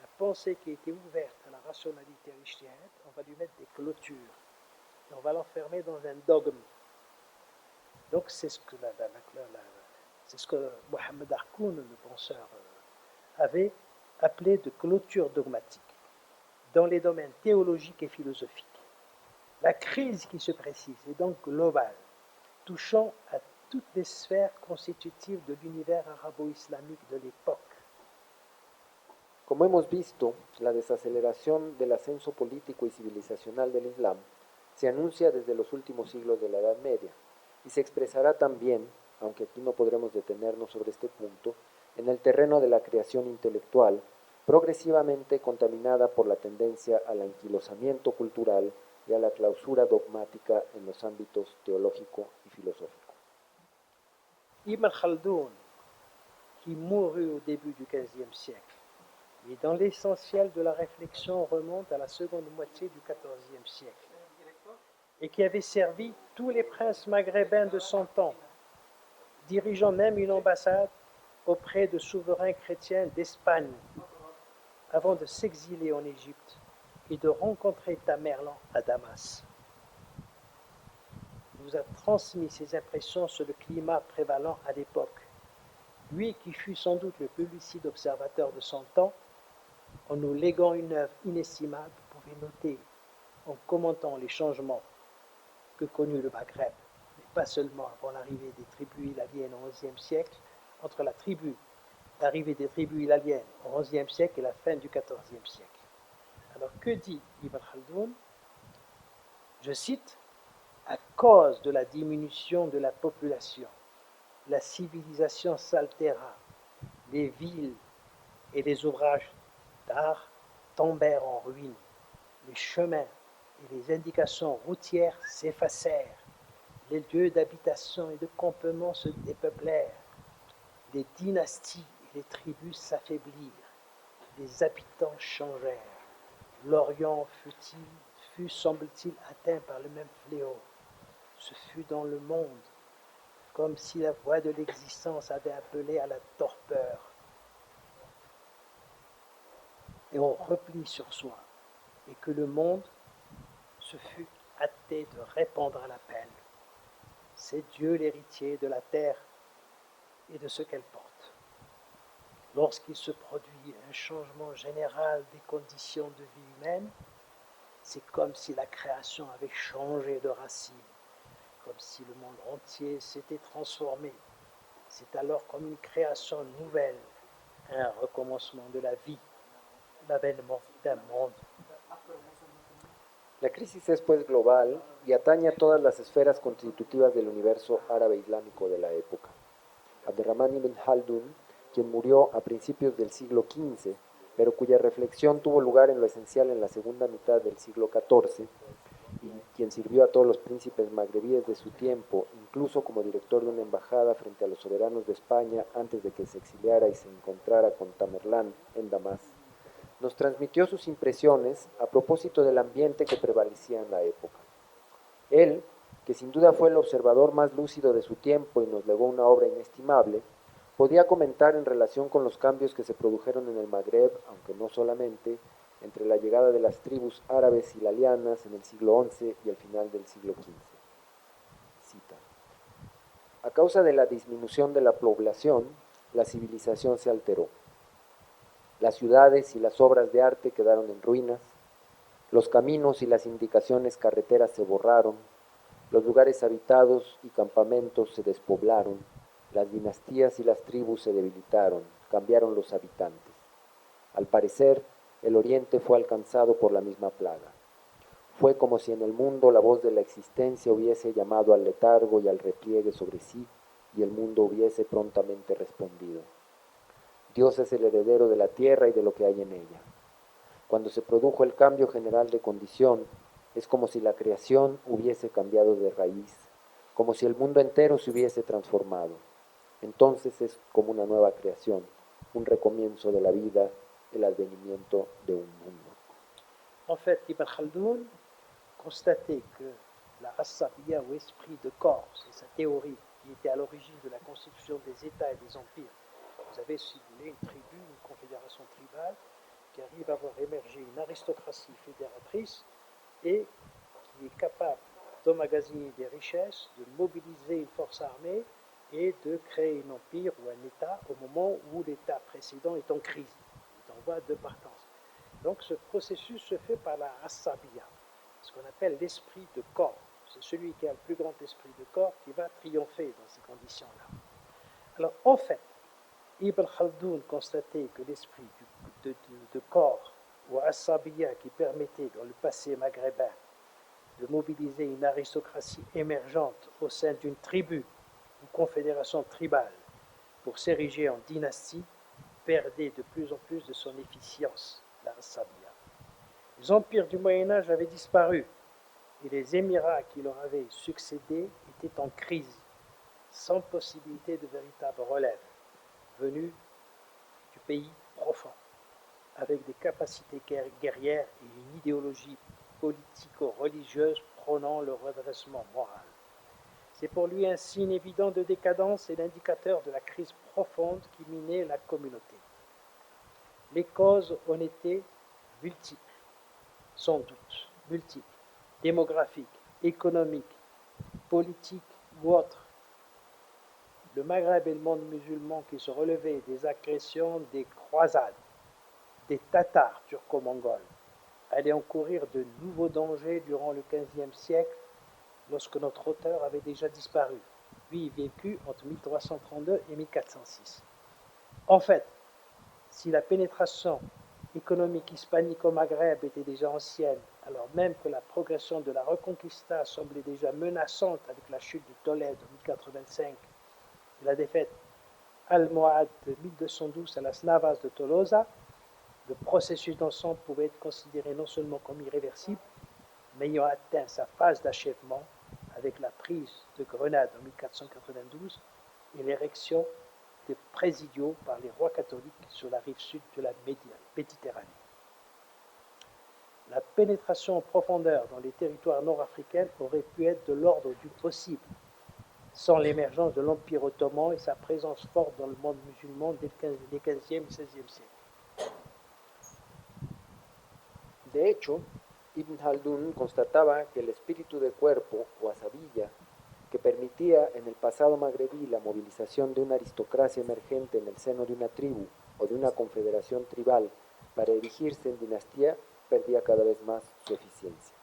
La pensée qui a été ouverte à la rationalité al-ijtihad, on va lui mettre des clôtures, et on va l'enfermer dans un dogme. Donc c'est ce que Mohamed Harkoun, le penseur, avait appelé de clôture dogmatique dans les domaines théologiques et philosophiques. La crise qui se précise est donc globale, touchant à toutes les sphères constitutives de l'univers arabo-islamique de l'époque. Como hemos visto, la desaceleración del ascenso político y civilizacional del Islam se anuncia desde los últimos siglos de la Edad Media y se expresará también, aunque aquí no podremos detenernos sobre este punto, en el terreno de la creación intelectual, progresivamente contaminada por la tendencia al anquilosamiento cultural y a la clausura dogmática en los ámbitos teológico y filosófico. Ibn Khaldoun, qui mourut au début du XVe siècle, et dans l'essentiel de la réflexion remonte à la seconde moitié du XIVe siècle, et qui avait servi tous les princes maghrébins de son temps, dirigeant même une ambassade auprès de souverains chrétiens d'Espagne, avant de s'exiler en Égypte et de rencontrer Tamerlan à Damas. Il vous a transmis ses impressions sur le climat prévalant à l'époque. Lui qui fut sans doute le plus lucide observateur de son temps, en nous léguant une œuvre inestimable, pouvait noter, en commentant les changements que connut le Maghreb, mais pas seulement avant l'arrivée des tribus hilaliennes au XIe siècle, entre l'arrivée des tribus hilaliennes au XIe siècle et la fin du XIVe siècle. Alors que dit Ibn Khaldoun? Je cite, « À cause de la diminution de la population, la civilisation s'altéra, les villes et les ouvrages d'art tombèrent en ruine, les chemins et les indications routières s'effacèrent, les lieux d'habitation et de campement se dépeuplèrent, les dynasties et les tribus s'affaiblirent, les habitants changèrent. L'Orient fut, semble-t-il, atteint par le même fléau. Ce fut dans le monde, comme si la voix de l'existence avait appelé à la torpeur et au repli sur soi, et que le monde se fut hâté de répondre à l'appel. C'est Dieu l'héritier de la terre et de ce qu'elle porte. Lorsqu'il se produit un changement général des conditions de vie humaine, c'est comme si la création avait changé de racine, comme si le monde entier s'était transformé. C'est alors comme une création nouvelle, un recommencement de la vie, l'avènement d'un monde. La crisis es pues global y atañe a todas las esferas constitutivas del universo árabe-islámico de la época. Abderrahman ibn Khaldun, quien murió a principios del siglo XV, pero cuya reflexión tuvo lugar en lo esencial en la segunda mitad del siglo XIV, y quien sirvió a todos los príncipes magrebíes de su tiempo, incluso como director de una embajada frente a los soberanos de España antes de que se exiliara y se encontrara con Tamerlán en Damas, nos transmitió sus impresiones a propósito del ambiente que prevalecía en la época. Él, que sin duda fue el observador más lúcido de su tiempo y nos legó una obra inestimable, podía comentar en relación con los cambios que se produjeron en el Magreb, aunque no solamente, entre la llegada de las tribus árabes hilalianas en el siglo XI y el final del siglo XV. Cita: a causa de la disminución de la población, la civilización se alteró. Las ciudades y las obras de arte quedaron en ruinas, los caminos y las indicaciones carreteras se borraron, los lugares habitados y campamentos se despoblaron, las dinastías y las tribus se debilitaron, cambiaron los habitantes. Al parecer, el Oriente fue alcanzado por la misma plaga. Fue como si en el mundo la voz de la existencia hubiese llamado al letargo y al repliegue sobre sí, y el mundo hubiese prontamente respondido. Dios es el heredero de la tierra y de lo que hay en ella. Cuando se produjo el cambio general de condición, es como si la creación hubiese cambiado de raíz, como si el mundo entero se hubiese transformado. Entonces es como una nueva creación, un recomienzo de la vida, el advenimiento de un mundo. En fait, Ibn Khaldoun constatait que la Assabiya ou esprit de corps, c'est sa théorie qui était à l'origine de la constitution des États et des empires. Vous avez, si vous voulez, une tribu, une confédération tribale qui arrive à voir émerger une aristocratie fédératrice et qui est capable d'emmagasiner des richesses, de mobiliser une force armée et de créer un empire ou un État au moment où l'État précédent est en crise, est en voie de partance. Donc ce processus se fait par la Assabiya, ce qu'on appelle l'esprit de corps. C'est celui qui a le plus grand esprit de corps qui va triompher dans ces conditions-là. Alors en fait, Ibn Khaldoun constatait que l'esprit de corps ou Assabiya qui permettait dans le passé maghrébin de mobiliser une aristocratie émergente au sein d'une tribu ou confédération tribale pour s'ériger en dynastie perdait de plus en plus de son efficience, la Assabiya. Les empires du Moyen-Âge avaient disparu et les émirats qui leur avaient succédé étaient en crise, sans possibilité de véritable relève, venus du pays profond, avec des capacités guerrières et une idéologie politico-religieuse prônant le redressement moral. C'est pour lui un signe évident de décadence et l'indicateur de la crise profonde qui minait la communauté. Les causes en étaient multiples, sans doute, multiples, démographiques, économiques, politiques ou autres. Le Maghreb et le monde musulman qui se relevaient des agressions des croisades, des Tatars turco-mongols, allaient encourir de nouveaux dangers durant le XVe siècle, lorsque notre auteur avait déjà disparu. Lui, il vécut entre 1332 et 1406. En fait, si la pénétration économique hispanique au Maghreb était déjà ancienne, alors même que la progression de la Reconquista semblait déjà menaçante avec la chute de Tolède en 1085 et la défaite almohade de 1212 à las Navas de Tolosa, le processus d'ensemble pouvait être considéré non seulement comme irréversible, mais ayant atteint sa phase d'achèvement avec la prise de Grenade en 1492 et l'érection des présidiaux par les rois catholiques sur la rive sud de la Méditerranée. La pénétration en profondeur dans les territoires nord-africains aurait pu être de l'ordre du possible, sans l'émergence de l'Empire ottoman et sa présence forte dans le monde musulman dès les 15e et 16e siècles. De hecho, Ibn Khaldun constataba que el espíritu de cuerpo, o asabilla, que permitía en el pasado magrebí la movilización de una aristocracia emergente en el seno de una tribu o de una confederación tribal para erigirse en dinastía, perdía cada vez más su eficiencia.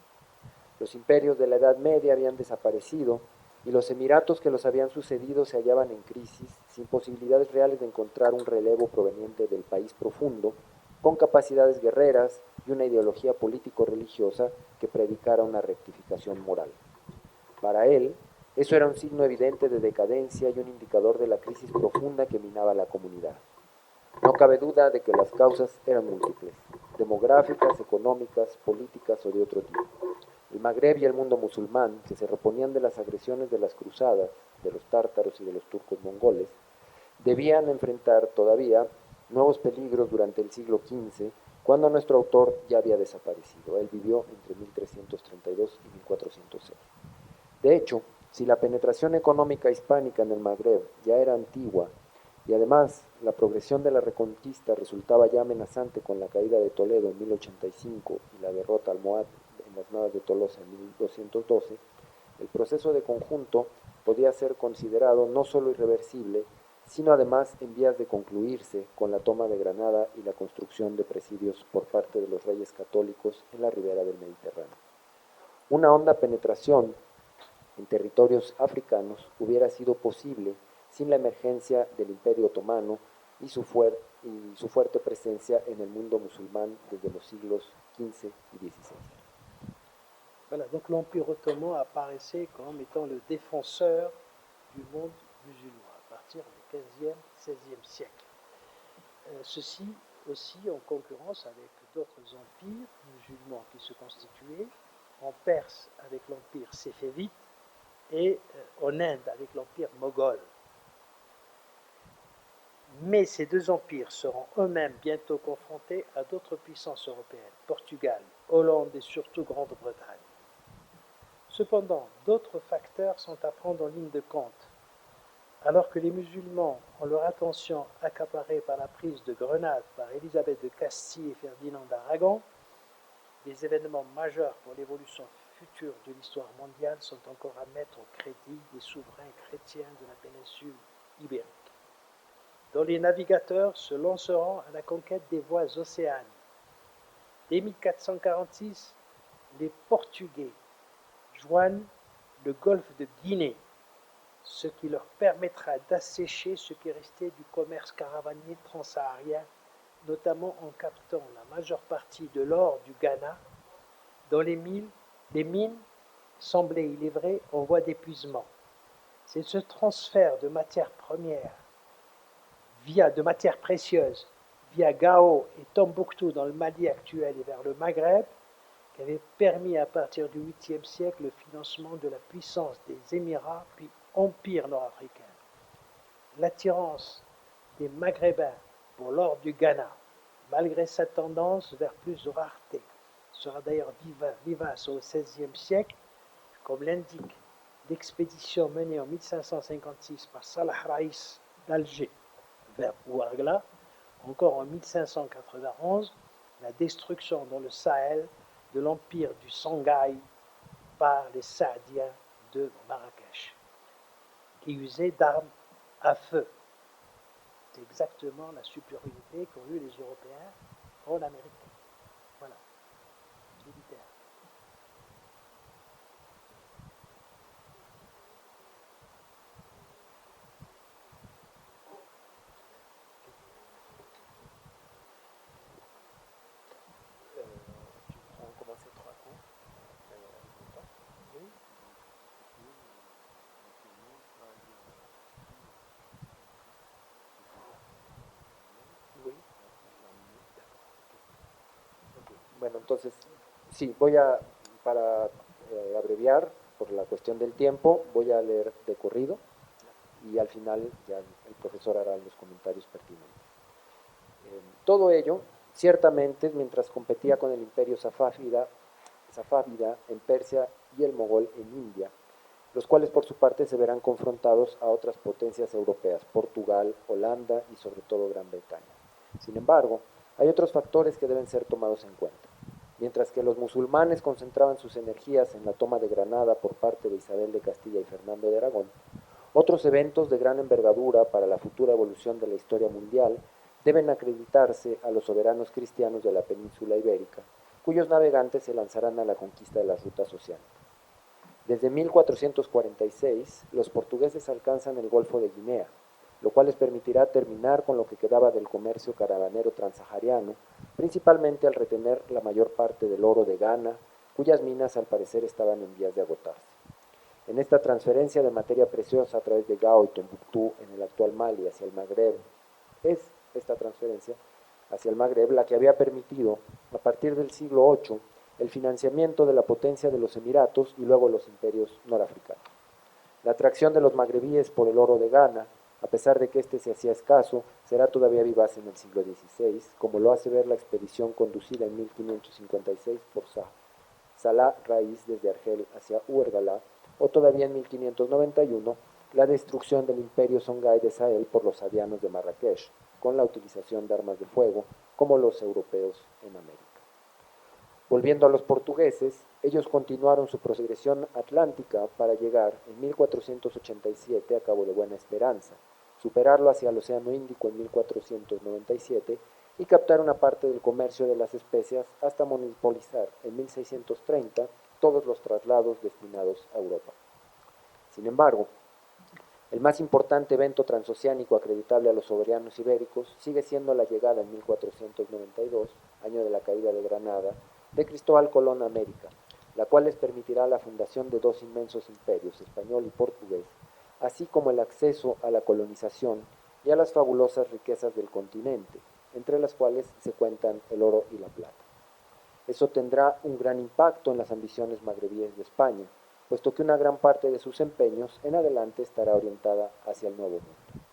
Los imperios de la Edad Media habían desaparecido y los emiratos que los habían sucedido se hallaban en crisis, sin posibilidades reales de encontrar un relevo proveniente del país profundo, con capacidades guerreras y una ideología político-religiosa que predicara una rectificación moral. Para él, eso era un signo evidente de decadencia y un indicador de la crisis profunda que minaba la comunidad. No cabe duda de que las causas eran múltiples, demográficas, económicas, políticas o de otro tipo. El Magreb y el mundo musulmán, que se reponían de las agresiones de las cruzadas, de los tártaros y de los turcos mongoles, debían enfrentar todavía nuevos peligros durante el siglo XV cuando nuestro autor ya había desaparecido. Él vivió entre 1332 y 1406. De hecho, si la penetración económica hispánica en el Magreb ya era antigua y además la progresión de la reconquista resultaba ya amenazante con la caída de Toledo en 1085 y la derrota almohad en las Navas de Tolosa en 1212, el proceso de conjunto podía ser considerado no solo irreversible, sino además en vías de concluirse con la toma de Granada y la construcción de presidios por parte de los reyes católicos en la ribera del Mediterráneo. Una honda penetración en territorios africanos hubiera sido posible sin la emergencia del Imperio Otomano y su fuerte presencia en el mundo musulmán desde los siglos XV y XVI. Voilà, donc l'Empire ottoman apparaissait comme étant le défenseur du monde musulman à partir du XVe, XVIe siècle. Ceci aussi en concurrence avec d'autres empires musulmans qui se constituaient, en Perse avec l'empire séfévite et en Inde avec l'empire moghol. Mais ces deux empires seront eux-mêmes bientôt confrontés à d'autres puissances européennes, Portugal, Hollande et surtout Grande-Bretagne. Cependant, d'autres facteurs sont à prendre en ligne de compte. Alors que les musulmans ont leur attention accaparée par la prise de Grenade par Élisabeth de Castille et Ferdinand d'Aragon, des événements majeurs pour l'évolution future de l'histoire mondiale sont encore à mettre au crédit des souverains chrétiens de la péninsule ibérique, dont les navigateurs se lanceront à la conquête des voies océanes. Dès 1446, les Portugais joignent le golfe de Guinée, ce qui leur permettra d'assécher ce qui restait du commerce caravanier transsaharien, notamment en captant la majeure partie de l'or du Ghana, dont les mines semblaient, il est vrai, en voie d'épuisement. C'est ce transfert de matières premières, de matières précieuses, via Gao et Tombouctou dans le Mali actuel et vers le Maghreb, qui avait permis à partir du 8e siècle le financement de la puissance des Émirats puis empire nord-africain. L'attirance des Maghrébins pour l'or du Ghana, malgré sa tendance vers plus de rareté, sera d'ailleurs vivace au XVIe siècle, comme l'indique l'expédition menée en 1556 par Salah Raïs d'Alger vers Ouargla, encore en 1591, la destruction dans le Sahel de l'empire du Songhai par les Saadiens de Marrakech, qui usaient d'armes à feu. C'est exactement la supériorité qu'ont eu les Européens en Amérique. Voilà, militaire. Tu prends comment ces 3 cours Oui. Oui. Bueno, entonces, sí, para abreviar, por la cuestión del tiempo, voy a leer de corrido y al final ya el profesor hará los comentarios pertinentes. Todo ello, ciertamente, mientras competía con el imperio safávida en Persia y el mogol en India, los cuales por su parte se verán confrontados a otras potencias europeas, Portugal, Holanda y sobre todo Gran Bretaña. Sin embargo, hay otros factores que deben ser tomados en cuenta. Mientras que los musulmanes concentraban sus energías en la toma de Granada por parte de Isabel de Castilla y Fernando de Aragón, otros eventos de gran envergadura para la futura evolución de la historia mundial deben acreditarse a los soberanos cristianos de la península ibérica, cuyos navegantes se lanzarán a la conquista de las rutas oceánicas. Desde 1446, los portugueses alcanzan el Golfo de Guinea, lo cual les permitirá terminar con lo que quedaba del comercio caravanero transsahariano, principalmente al retener la mayor parte del oro de Ghana, cuyas minas al parecer estaban en vías de agotarse. En esta transferencia de materia preciosa a través de Gao y Tombuctú en el actual Mali hacia el Magreb, es esta transferencia hacia el Magreb la que había permitido, a partir del siglo VIII, el financiamiento de la potencia de los Emiratos y luego los imperios norafricanos. La atracción de los magrebíes por el oro de Ghana, a pesar de que éste se hacía escaso, será todavía vivaz en el siglo XVI, como lo hace ver la expedición conducida en 1556 por Salah Raís desde Argel hacia Ouargla, o todavía en 1591 la destrucción del imperio Songhai de Sahel por los sadianos de Marrakech, con la utilización de armas de fuego, como los europeos en América. Volviendo a los portugueses, ellos continuaron su progresión atlántica para llegar en 1487 a Cabo de Buena Esperanza, superarlo hacia el Océano Índico en 1497 y captar una parte del comercio de las especias hasta monopolizar en 1630 todos los traslados destinados a Europa. Sin embargo, el más importante evento transoceánico acreditable a los soberanos ibéricos sigue siendo la llegada en 1492, año de la caída de Granada, de Cristóbal Colón a América, la cual les permitirá la fundación de dos inmensos imperios, español y portugués, así como el acceso a la colonización y a las fabulosas riquezas del continente, entre las cuales se cuentan el oro y la plata. Eso tendrá un gran impacto en las ambiciones magrebíes de España, puesto que una gran parte de sus empeños en adelante estará orientada hacia el Nuevo Mundo.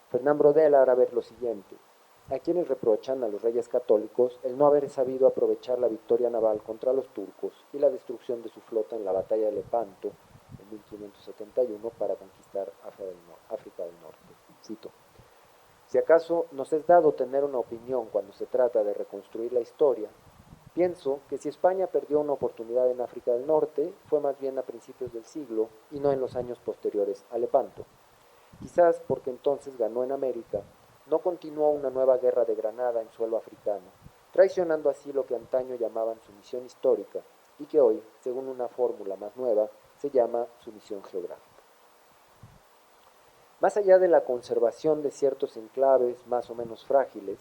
Fernán Brodel hará ver lo siguiente: a quienes reprochan a los reyes católicos el no haber sabido aprovechar la victoria naval contra los turcos y la destrucción de su flota en la batalla de Lepanto en 1571 para conquistar África del Norte. Cito: si acaso nos es dado tener una opinión cuando se trata de reconstruir la historia, pienso que si España perdió una oportunidad en África del Norte, fue más bien a principios del siglo y no en los años posteriores a Lepanto. Quizás porque entonces ganó en América, no continuó una nueva guerra de Granada en suelo africano, traicionando así lo que antaño llamaban su misión histórica y que hoy, según una fórmula más nueva, se llama su misión geográfica. Más allá de la conservación de ciertos enclaves más o menos frágiles,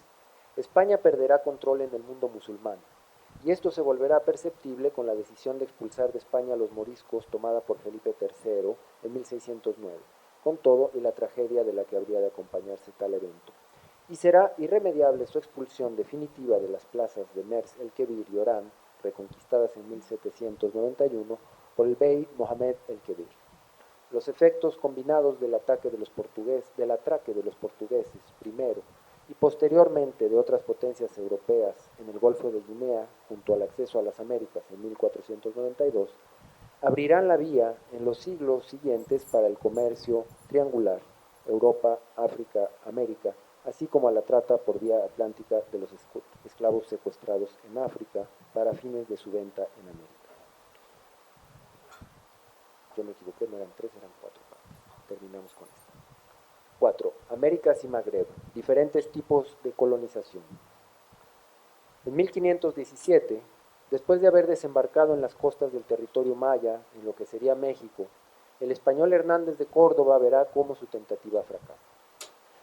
España perderá control en el mundo musulmán, y esto se volverá perceptible con la decisión de expulsar de España a los moriscos tomada por Felipe III en 1609, con todo y la tragedia de la que habría de acompañarse tal evento. Y será irremediable su expulsión definitiva de las plazas de Mers el-Kebir y Orán, reconquistadas en 1791 por el bey Mohamed el-Kebir. Los efectos combinados del atraque de los portugueses primero y posteriormente de otras potencias europeas en el Golfo de Guinea junto al acceso a las Américas en 1492 abrirán la vía en los siglos siguientes para el comercio triangular Europa, África, América, así como a la trata por vía atlántica de los esclavos secuestrados en África para fines de su venta en América. Yo me equivoqué, no eran 3, eran 4. Terminamos con esto. 4. Américas y Magreb, diferentes tipos de colonización. En 1517, después de haber desembarcado en las costas del territorio maya, en lo que sería México, el español Hernández de Córdoba verá cómo su tentativa fracasa.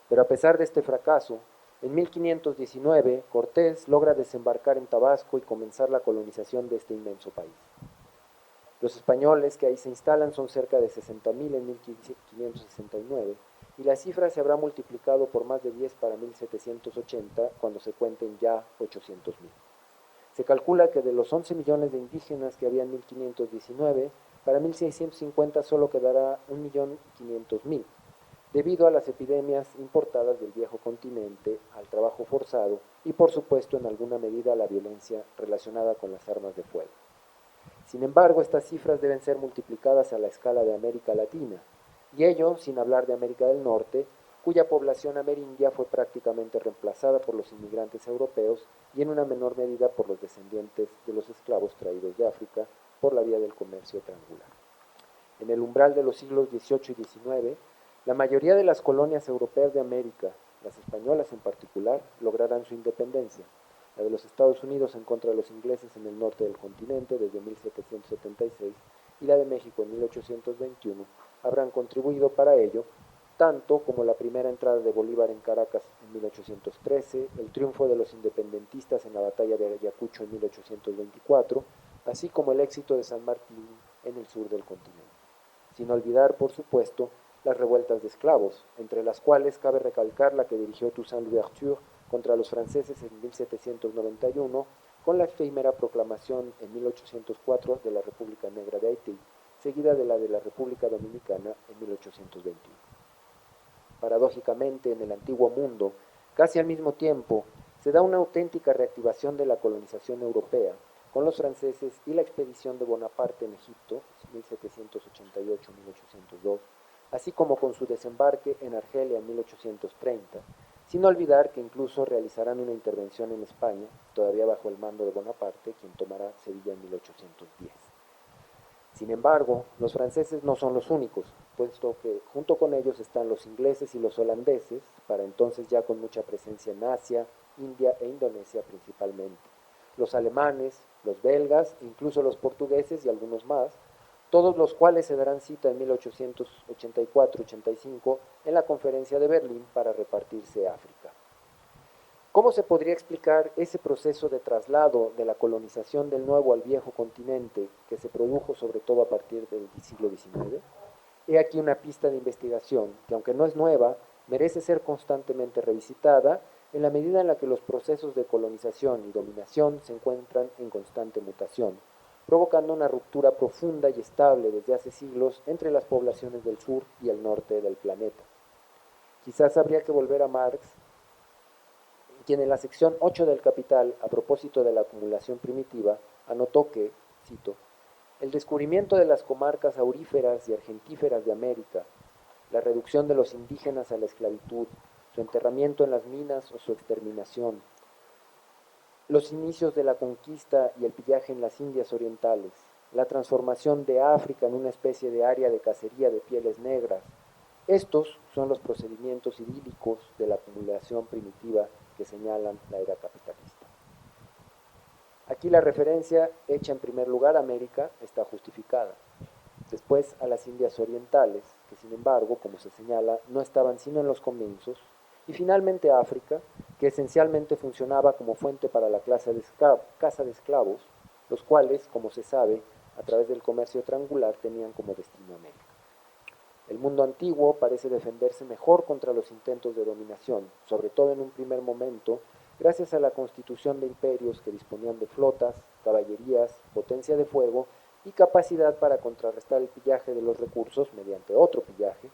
Pero a pesar de este fracaso, en 1519 Cortés logra desembarcar en Tabasco y comenzar la colonización de este inmenso país. Los españoles que ahí se instalan son cerca de 60.000 en 1569, y la cifra se habrá multiplicado por más de 10 para 1780, cuando se cuenten ya 800.000. Se calcula que de los 11 millones de indígenas que había en 1519, para 1650 solo quedará 1.500.000, debido a las epidemias importadas del viejo continente, al trabajo forzado y por supuesto en alguna medida a la violencia relacionada con las armas de fuego. Sin embargo, estas cifras deben ser multiplicadas a la escala de América Latina, y ello sin hablar de América del Norte, cuya población amerindia fue prácticamente reemplazada por los inmigrantes europeos y en una menor medida por los descendientes de los esclavos traídos de África por la vía del comercio triangular. En el umbral de los siglos XVIII y XIX, la mayoría de las colonias europeas de América, las españolas en particular, lograrán su independencia. La de los Estados Unidos en contra de los ingleses en el norte del continente desde 1776 y la de México en 1821 habrán contribuido para ello, tanto como la primera entrada de Bolívar en Caracas en 1813, el triunfo de los independentistas en la batalla de Ayacucho en 1824, así como el éxito de San Martín en el sur del continente. Sin olvidar, por supuesto, las revueltas de esclavos, entre las cuales cabe recalcar la que dirigió Toussaint Louverture contra los franceses en 1791, con la efímera proclamación en 1804 de la República Negra de Haití, seguida de la República Dominicana en 1821. Paradójicamente, en el antiguo mundo, casi al mismo tiempo, se da una auténtica reactivación de la colonización europea, con los franceses y la expedición de Bonaparte en Egipto, 1788-1802, así como con su desembarque en Argelia en 1830, sin olvidar que incluso realizarán una intervención en España, todavía bajo el mando de Bonaparte, quien tomará Sevilla en 1810. Sin embargo, los franceses no son los únicos, puesto que junto con ellos están los ingleses y los holandeses, para entonces ya con mucha presencia en Asia, India e Indonesia principalmente, los alemanes, los belgas, incluso los portugueses y algunos más, todos los cuales se darán cita en 1884-85 en la Conferencia de Berlín para repartirse África. ¿Cómo se podría explicar ese proceso de traslado de la colonización del nuevo al viejo continente que se produjo sobre todo a partir del siglo XIX? He aquí una pista de investigación que, aunque no es nueva, merece ser constantemente revisitada en la medida en la que los procesos de colonización y dominación se encuentran en constante mutación, provocando una ruptura profunda y estable desde hace siglos entre las poblaciones del sur y el norte del planeta. Quizás habría que volver a Marx, quien en la sección 8 del Capital, a propósito de la acumulación primitiva, anotó que, cito, el descubrimiento de las comarcas auríferas y argentíferas de América, la reducción de los indígenas a la esclavitud, su enterramiento en las minas o su exterminación, los inicios de la conquista y el pillaje en las Indias orientales, la transformación de África en una especie de área de cacería de pieles negras. Estos son los procedimientos idílicos de la acumulación primitiva que señalan la era capitalista. Aquí la referencia hecha en primer lugar a América está justificada. Después a las Indias orientales, que sin embargo, como se señala, no estaban sino en los comienzos, y finalmente África, que esencialmente funcionaba como fuente para la caza de esclavos, los cuales, como se sabe, a través del comercio triangular tenían como destino América. El mundo antiguo parece defenderse mejor contra los intentos de dominación, sobre todo en un primer momento, gracias a la constitución de imperios que disponían de flotas, caballerías, potencia de fuego y capacidad para contrarrestar el pillaje de los recursos mediante otro pillaje,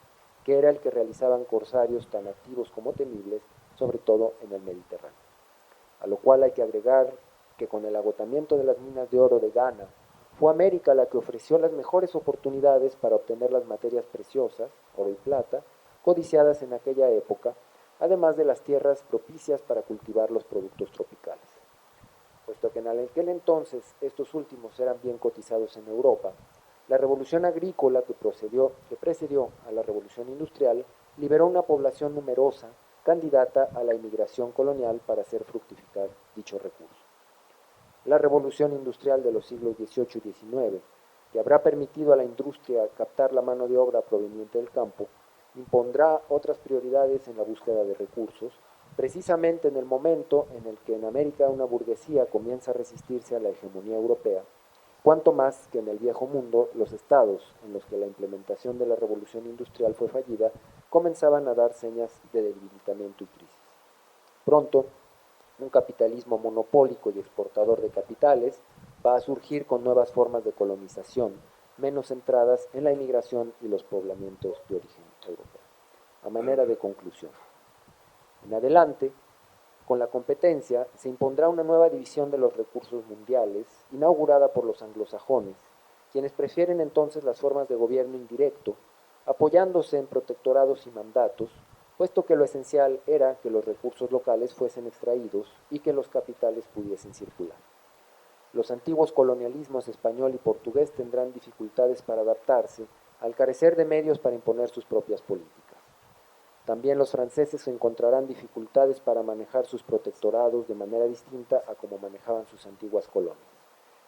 que era el que realizaban corsarios tan activos como temibles, sobre todo en el Mediterráneo. A lo cual hay que agregar que con el agotamiento de las minas de oro de Ghana, fue América la que ofreció las mejores oportunidades para obtener las materias preciosas, oro y plata, codiciadas en aquella época, además de las tierras propicias para cultivar los productos tropicales. Puesto que en aquel entonces estos últimos eran bien cotizados en Europa, la revolución agrícola que precedió a la revolución industrial liberó una población numerosa candidata a la inmigración colonial para hacer fructificar dicho recurso. La revolución industrial de los siglos XVIII y XIX, que habrá permitido a la industria captar la mano de obra proveniente del campo, impondrá otras prioridades en la búsqueda de recursos, precisamente en el momento en el que en América una burguesía comienza a resistirse a la hegemonía europea, cuanto más que en el viejo mundo los estados en los que la implementación de la revolución industrial fue fallida comenzaban a dar señas de debilitamiento y crisis. Pronto, un capitalismo monopólico y exportador de capitales va a surgir con nuevas formas de colonización, menos centradas en la inmigración y los poblamientos de origen europeo. A manera de conclusión, en adelante, con la competencia, se impondrá una nueva división de los recursos mundiales, inaugurada por los anglosajones, quienes prefieren entonces las formas de gobierno indirecto, apoyándose en protectorados y mandatos, puesto que lo esencial era que los recursos locales fuesen extraídos y que los capitales pudiesen circular. Los antiguos colonialismos español y portugués tendrán dificultades para adaptarse, al carecer de medios para imponer sus propias políticas. También los franceses encontrarán dificultades para manejar sus protectorados de manera distinta a como manejaban sus antiguas colonias.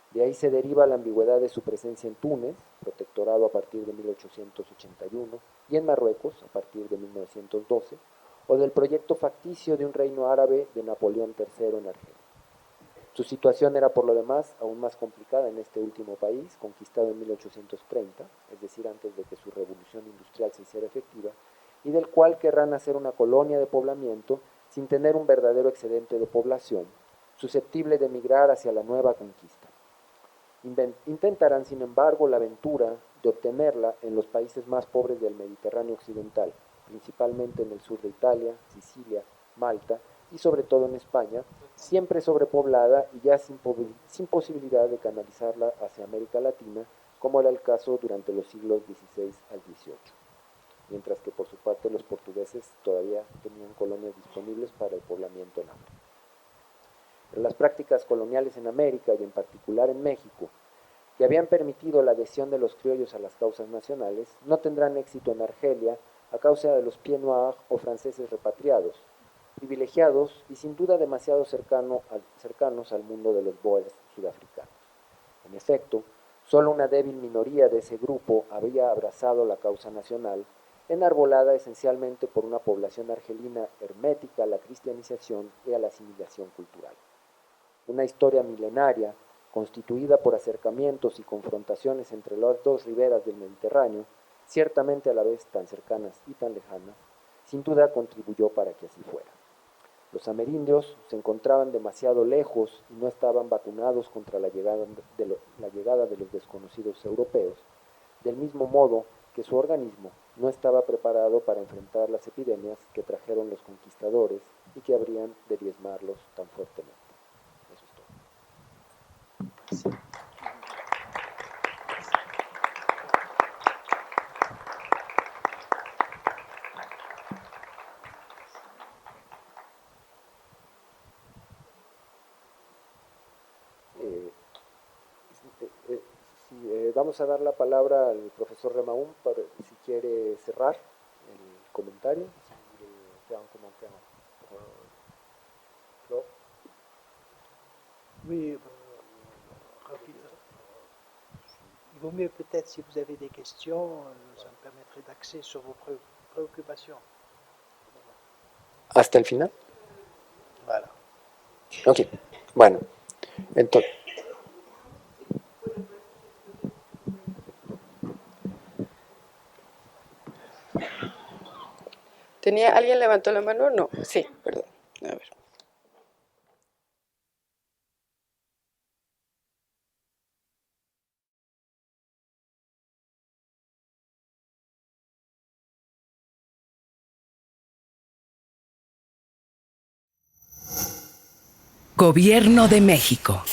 De ahí se deriva la ambigüedad de su presencia en Túnez, protectorado a partir de 1881, y en Marruecos, a partir de 1912, o del proyecto facticio de un reino árabe de Napoleón III en Argelia. Su situación era por lo demás aún más complicada en este último país, conquistado en 1830, es decir, antes de que su revolución industrial se hiciera efectiva, y del cual querrán hacer una colonia de poblamiento sin tener un verdadero excedente de población, susceptible de migrar hacia la nueva conquista. Intentarán, sin embargo, la aventura de obtenerla en los países más pobres del Mediterráneo occidental, principalmente en el sur de Italia, Sicilia, Malta y sobre todo en España, siempre sobrepoblada y ya sin posibilidad de canalizarla hacia América Latina, como era el caso durante los siglos XVI al XVIII, mientras que por su parte los portugueses todavía tenían colonias disponibles para el poblamiento en África. Pero las prácticas coloniales en América y en particular en México, que habían permitido la adhesión de los criollos a las causas nacionales, no tendrán éxito en Argelia a causa de los Pieds Noirs o franceses repatriados, privilegiados y sin duda demasiado cercanos al mundo de los Boers sudafricanos. En efecto, solo una débil minoría de ese grupo había abrazado la causa nacional, enarbolada esencialmente por una población argelina hermética a la cristianización y a la asimilación cultural. Una historia milenaria, constituida por acercamientos y confrontaciones entre las dos riberas del Mediterráneo, ciertamente a la vez tan cercanas y tan lejanas, sin duda contribuyó para que así fuera. Los amerindios se encontraban demasiado lejos y no estaban vacunados contra la llegada de los desconocidos europeos, del mismo modo que su organismo no estaba preparado para enfrentar las epidemias que trajeron los conquistadores y que habrían de diezmarlos tan fuertemente. Eso es todo. Sí. Vamos a dar la palabra al profesor Remaún para si quiere cerrar el comentario. Oui, rapide. Il vaut mieux peut-être si vous avez des questions, ça me permettrait d'axer sur vos préoccupations. ¿Hasta el final? Voilà. Ok, bueno, entonces... ¿Alguien levantó la mano? No, sí, perdón. A ver. Gobierno de México.